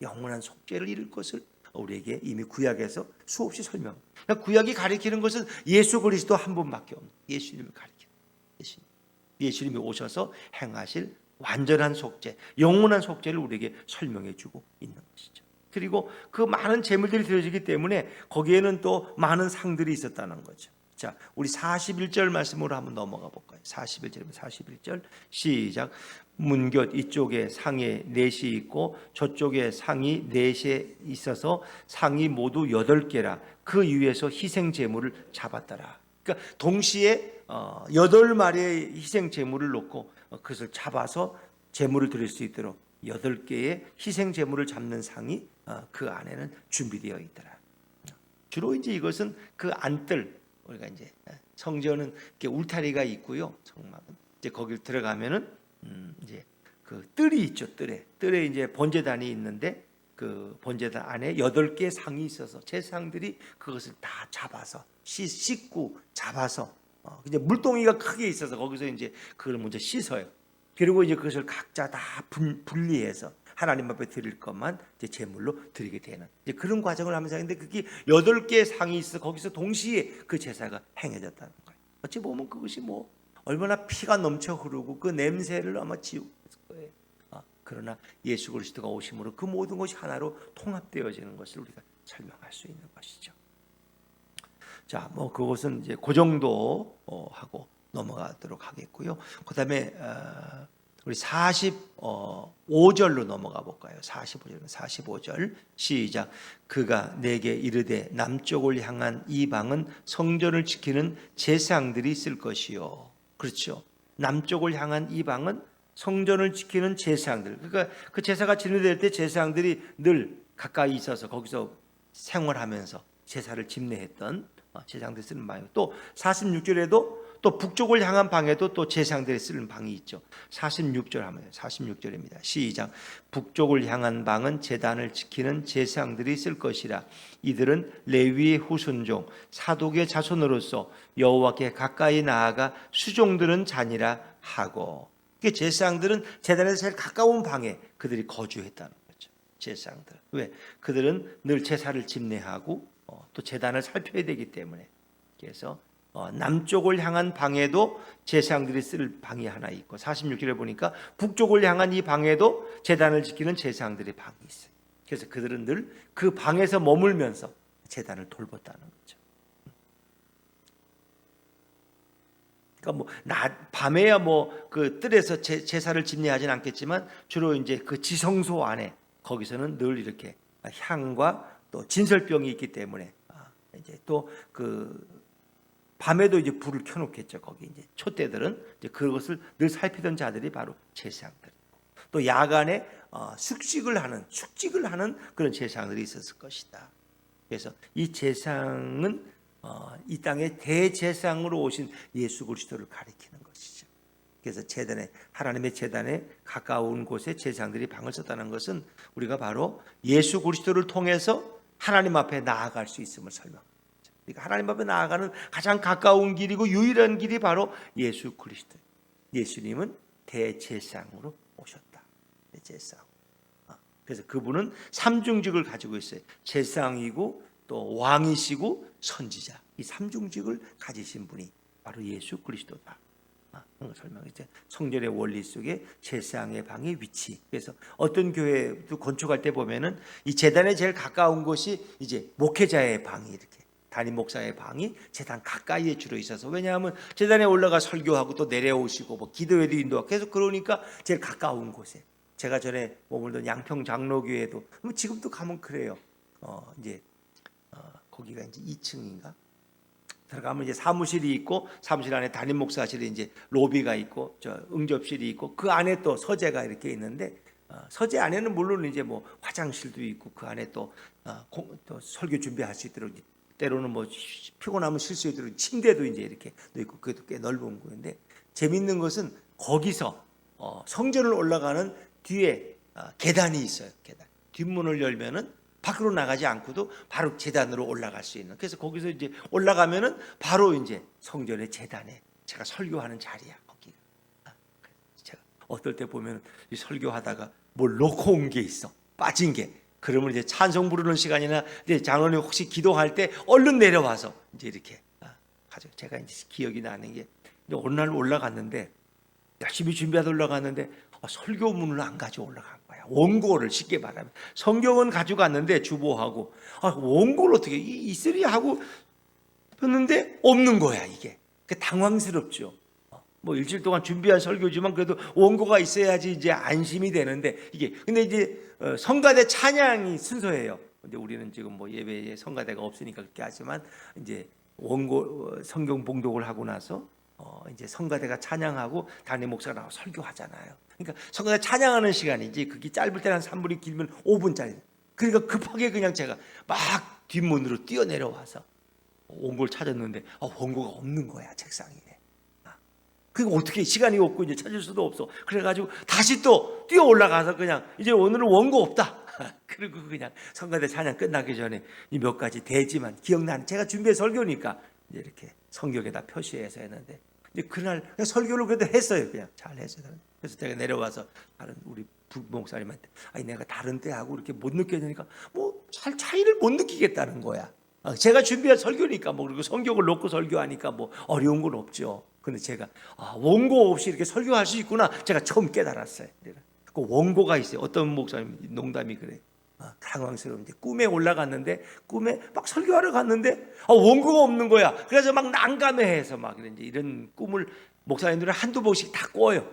영원한 속죄를 이룰 것을 우리에게 이미 구약에서 수없이 설명. 그러니까 구약이 가리키는 것은 예수 그리스도 한 분밖에 없는 예수님을 가리키는 예수님. 예수님이 오셔서 행하실 완전한 속죄, 영원한 속죄를 우리에게 설명해 주고 있는 것이죠. 그리고 그 많은 제물들이 드려지기 때문에 거기에는 또 많은 상들이 있었다는 거죠. 자, 우리 41절 말씀으로 한번 넘어가 볼까요? 41절입니다. 41절 시작. 문곁 이쪽에 상에 넷이 있고 저쪽에 상이 넷이 있어서 상이 모두 8개라. 그 위에서 희생 제물을 잡았더라. 그러니까 동시에 8마리의 희생 제물을 놓고 그것을 잡아서 제물을 드릴 수 있도록 8개의 희생 제물을 잡는 상이 그 안에는 준비되어 있더라. 주로 이제 이것은 그 안뜰, 우리가 이제 성전은 이렇게 울타리가 있고요. 성막은 이제 거기 들어가면은 이제 그 뜰이 있죠. 뜰에 이제 번제단이 있는데 그 번제단 안에 8개의 상이 있어서 제사장들이 그것을 다 잡아서 씻고 잡아서 이제 물동이가 크게 있어서 거기서 이제 그걸 먼저 씻어요. 그리고 이제 그것을 각자 다 분리해서 하나님 앞에 드릴 것만 이제 제물로 드리게 되는 이제 그런 과정을 하면서 했는데, 그게 8개의 상이 있어 거기서 동시에 그 제사가 행해졌다는 거예요. 어찌 보면 그것이 뭐 얼마나 피가 넘쳐 흐르고 그 냄새를 아마 지우고 있을 거예요. 그러나 예수 그리스도가 오심으로 그 모든 것이 하나로 통합되어지는 것을 우리가 설명할 수 있는 것이죠. 자, 뭐 그것은 이제 그 정도 하고 넘어가도록 하겠고요. 그다음에 우리 45절로 넘어가 볼까요? 45절 시작. 그가 내게 이르되 남쪽을 향한 이 방은 성전을 지키는 제사장들이 있을 것이요. 그렇죠. 남쪽을 향한 이 방은 성전을 지키는 제사장들. 그러니까 그 제사가 진행될 때 제사장들이 늘 가까이 있어서 거기서 생활하면서 제사를 집례했던 제사장들이 쓰는 방이고, 또 46절에도 또 북쪽을 향한 방에도 또 제사장들이 쓰는 방이 있죠. 46절 하면 46절입니다. 시작. 북쪽을 향한 방은 제단을 지키는 제사장들이 쓸 것이라. 이들은 레위의 후손종 사독의 자손으로서 여호와께 가까이 나아가 수종드는 자니라 하고. 제사장들은 제단에서 제일 가까운 방에 그들이 거주했다는 거죠. 제사장들. 왜? 그들은 늘 제사를 집례하고 또 제단을 살펴야 되기 때문에. 그래서 남쪽을 향한 방에도 제사장들이 쓸 방이 하나 있고, 46절에 보니까 북쪽을 향한 이 방에도 제단을 지키는 제사장들의 방이 있어요. 그래서 그들은 늘 그 방에서 머물면서 제단을 돌봤다는 거죠. 그러니까 밤에야 그 뜰에서 제사를 집례하진 않겠지만 주로 이제 그 지성소 안에 거기서는 늘 이렇게 향과 또 진설병이 있기 때문에 이제 또 밤에도 이제 불을 켜놓겠죠. 거기 이제 촛대들은 이제 그것을 늘 살피던 자들이 바로 제사장들. 또 야간에 숙직을 하는 그런 제사장들이 있었을 것이다. 그래서 이 제사장은 이 땅에 대제사장으로 오신 예수 그리스도를 가리키는 것이죠. 그래서 하나님의 제단에 가까운 곳에 제사장들이 방을 썼다는 것은 우리가 바로 예수 그리스도를 통해서 하나님 앞에 나아갈 수 있음을 설명합니다. 그러니까 하나님 앞에 나아가는 가장 가까운 길이고 유일한 길이 바로 예수 그리스도. 예수님은 대제사장으로 오셨다. 대제사장. 그래서 그분은 삼중직을 가지고 있어요. 제사장이고 또 왕이시고 선지자. 이 삼중직을 가지신 분이 바로 예수 그리스도다. 그런 걸 설명했죠. 성전의 원리 속에 제사장의 방의 위치. 그래서 어떤 교회도 건축할 때 보면은 이 제단에 제일 가까운 곳이 이제 목회자의 방이 이렇게, 담임 목사의 방이 제단 가까이에 주로 있어서, 왜냐하면 제단에 올라가 설교하고 또 내려오시고 기도회도 인도하고 계속 그러니까 제일 가까운 곳에. 제가 전에 머물던 양평 장로교회도 지금도 가면 그래요. 거기가 이제 2층인가 들어가면 이제 사무실이 있고, 사무실 안에 담임 목사실이 이제 로비가 있고, 응접실이 있고, 그 안에 또 서재가 이렇게 있는데, 서재 안에는 물론 이제 화장실도 있고, 그 안에 또 설교 준비할 수 있도록, 때로는 피곤하면 쉴 수 있도록 침대도 이제 이렇게 있고, 그것도 꽤 넓은 곳인데, 재밌는 것은 거기서 성전을 올라가는 뒤에 계단이 있어요. 계단. 뒷문을 열면은 밖으로 나가지 않고도 바로 제단으로 올라갈 수 있는. 그래서 거기서 이제 올라가면은 바로 이제 성전의 제단에 제가 설교하는 자리야, 거기가. 제가 어떨 때 보면 이 설교하다가 뭘 놓고 온 게 있어, 빠진 게. 그러면 이제 찬송 부르는 시간이나 이제 장로님 혹시 기도할 때 얼른 내려와서 이제 이렇게 가죠. 제가 이제 기억이 나는 게, 어느 날 올라갔는데, 열심히 준비하다 올라갔는데 설교문을 안 가지고 올라간 거야. 원고를, 쉽게 말하면 성경은 가지고 갔는데 주보하고, 원고를 어떻게 있으리 하고 했는데 없는 거야. 이게 당황스럽죠. 일주일 동안 준비한 설교지만 그래도 원고가 있어야지 이제 안심이 되는데, 이게 근데 이제 성가대 찬양이 순서예요. 근데 우리는 지금 예배에 성가대가 없으니까 그렇게 하지만, 이제 원고 성경 봉독을 하고 나서 이제 성가대가 찬양하고 담임 목사가 나와 설교하잖아요. 그러니까 성가대 찬양하는 시간이지, 그게 짧을 때는 한 3분이 길면 5분짜리. 그러니까 급하게 그냥 제가 막 뒷문으로 뛰어내려와서 원고를 찾았는데 원고가 없는 거야, 책상 위에. 그러니까 어떻게, 시간이 없고 이제 찾을 수도 없어. 그래가지고 다시 또 뛰어 올라가서 그냥 이제 오늘은 원고 없다. 그리고 그냥 성가대 찬양 끝나기 전에 이 몇 가지 대지만 기억나는, 제가 준비해 설교니까 이제 이렇게 성경에다 표시해서 했는데, 이제 그날 그냥 설교를 그래도 했어요. 그냥 잘 했어요. 그래서 제가 내려와서 다른 우리 부목사님한테, 내가 다른 때하고 이렇게 못 느껴지니까 잘 차이를 못 느끼겠다는 거야. 제가 준비한 설교니까 그리고 성경을 놓고 설교하니까 어려운 건 없죠. 근데 제가 원고 없이 이렇게 설교할 수 있구나, 제가 처음 깨달았어요. 그 원고가 있어요. 어떤 목사님 농담이 그래. 당황스러운데 꿈에 올라갔는데, 꿈에 막 설교하러 갔는데 원고가 없는 거야. 그래서 막 난감해해서 막 이런 꿈을 목사님들은 한두 번씩 다 꿔요.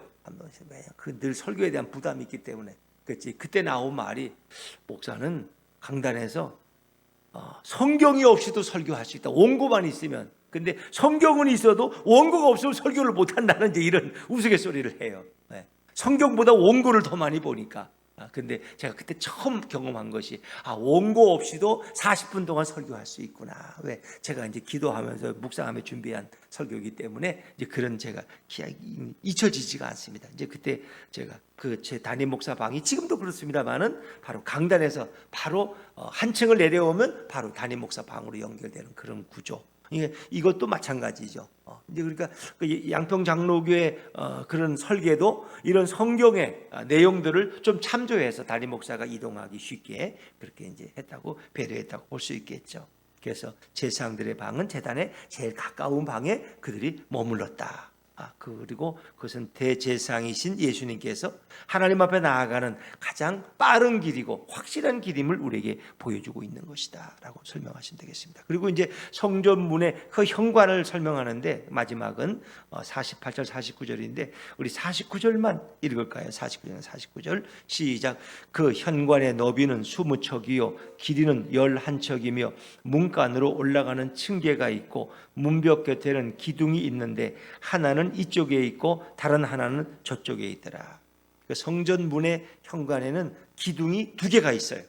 그 늘 설교에 대한 부담이 있기 때문에 그렇지. 그때 나온 말이 목사는 강단에서 성경이 없이도 설교할 수 있다. 원고만 있으면. 근데 성경은 있어도 원고가 없으면 설교를 못 한다는 이제 이런 우스갯소리를 해요. 성경보다 원고를 더 많이 보니까. 근데 제가 그때 처음 경험한 것이 원고 없이도 40분 동안 설교할 수 있구나. 왜? 제가 이제 기도하면서 묵상하며 준비한 설교이기 때문에 이제 그런 제가 기억이 잊혀지지가 않습니다. 이제 그때 제가 그 제 담임 목사 방이 지금도 그렇습니다만은 바로 강단에서 바로 한 층을 내려오면 바로 담임 목사 방으로 연결되는 그런 구조. 이것도 마찬가지죠. 이제 그러니까 그 양평 장로교회 그런 설계도 이런 성경의 내용들을 좀 참조해서 담임 목사가 이동하기 쉽게 그렇게 이제 했다고 배려했다고 볼 수 있겠죠. 그래서 제사장들의 방은 제단에 제일 가까운 방에 그들이 머물렀다. 그리고 그것은 대제사장이신 예수님께서 하나님 앞에 나아가는 가장 빠른 길이고 확실한 길임을 우리에게 보여주고 있는 것이다 라고 설명하시면 되겠습니다. 그리고 이제 성전문의 그 현관을 설명하는데 마지막은 48절 49절인데 우리 49절만 읽을까요? 49절 시작. 그 현관의 너비는 20척이요 길이는 11척이며 문간으로 올라가는 층계가 있고 문벽 곁에는 기둥이 있는데 하나는 이쪽에 있고 다른 하나는 저쪽에 있더라. 성전 문의 현관에는 기둥이 두 개가 있어요.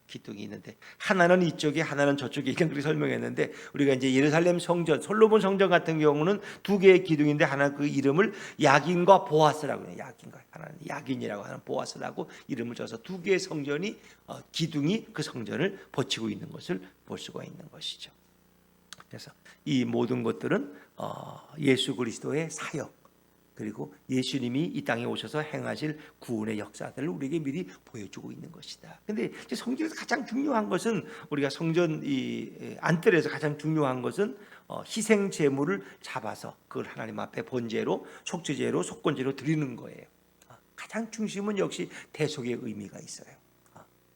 기둥이 있는데 하나는 이쪽에 하나는 저쪽에 이렇게 그렇게 설명했는데 우리가 이제 예루살렘 성전 솔로몬 성전 같은 경우는 두 개의 기둥인데 하나 그 이름을 야긴과 보아스라고 해요. 야긴과 하나는 야긴이라고 하는 보아스라고 이름을 줘서 두 개의 성전이 기둥이 그 성전을 버티고 있는 것을 볼 수가 있는 것이죠. 그래서 이 모든 것들은 예수 그리스도의 사역 그리고 예수님이 이 땅에 오셔서 행하실 구원의 역사들을 우리에게 미리 보여주고 있는 것이다. 근데 성전에서 가장 중요한 것은 우리가 성전 이 안뜰에서 가장 중요한 것은 희생 제물을 잡아서 그걸 하나님 앞에 번제로 속죄제로 속건제로 드리는 거예요. 가장 중심은 역시 대속의 의미가 있어요.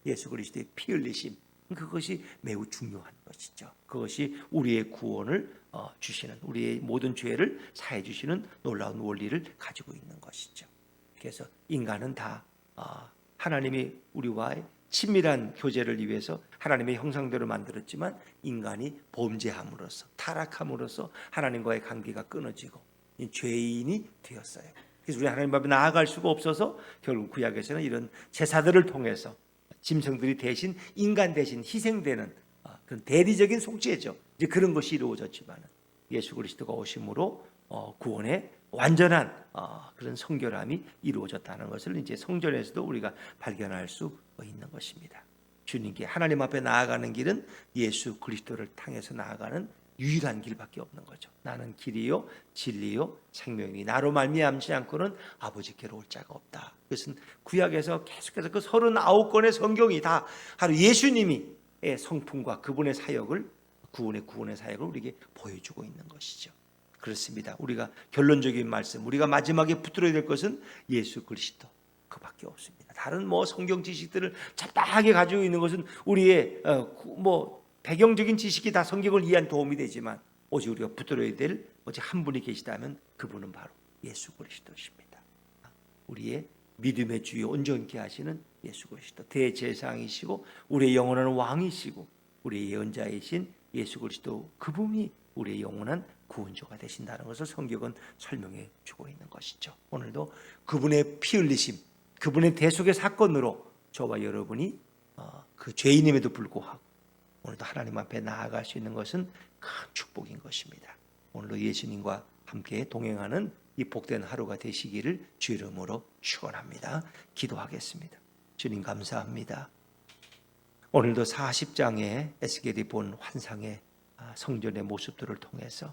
예수 그리스도의 피 흘리심 그것이 매우 중요한 것이죠. 그것이 우리의 구원을 주시는 우리의 모든 죄를 사해 주시는 놀라운 원리를 가지고 있는 것이죠. 그래서 인간은 다 하나님이 우리와의 친밀한 교제를 위해서 하나님의 형상대로 만들었지만 인간이 범죄함으로써 타락함으로써 하나님과의 관계가 끊어지고 죄인이 되었어요. 그래서 우리 하나님 앞에 나아갈 수가 없어서 결국 구약에서는 이런 제사들을 통해서 짐승들이 대신 인간 대신 희생되는 그런 대리적인 속죄죠. 이제 그런 것이 이루어졌지만 예수 그리스도가 오심으로 구원의 완전한 그런 성결함이 이루어졌다는 것을 이제 성전에서도 우리가 발견할 수 있는 것입니다. 주님께 하나님 앞에 나아가는 길은 예수 그리스도를 향해서 나아가는 유일한 길밖에 없는 거죠. 나는 길이요 진리요 생명이니 나로 말미암지 않고는 아버지께로 올 자가 없다. 그것은 구약에서 계속해서 그 39권의 성경이 다 하루 예수님이 성품과 그분의 사역을 구원의 사역을 우리에게 보여주고 있는 것이죠. 그렇습니다. 우리가 결론적인 말씀 우리가 마지막에 붙들어야 될 것은 예수 그리스도 그밖에 없습니다. 다른 성경 지식들을 잡다하게 가지고 있는 것은 우리의 배경적인 지식이 다 성경을 이해한 도움이 되지만 오직 우리가 붙들어야 될 오직 한 분이 계시다면 그분은 바로 예수 그리스도십니다. 우리의 믿음의 주요 온전케 하시는 예수 그리스도 대제사장이시고 우리의 영원한 왕이시고 우리의 예언자이신 예수 그리스도 그분이 우리의 영원한 구원자가 되신다는 것을 성경은 설명해 주고 있는 것이죠. 오늘도 그분의 피 흘리심 그분의 대속의 사건으로 저와 여러분이 그 죄인임에도 불구하고 오늘도 하나님 앞에 나아갈 수 있는 것은 큰 축복인 것입니다. 오늘도 예수님과 함께 동행하는 이 복된 하루가 되시기를 주 이름으로 축원합니다. 기도하겠습니다. 주님 감사합니다. 오늘도 40장의 에스겔이 본 환상의 성전의 모습들을 통해서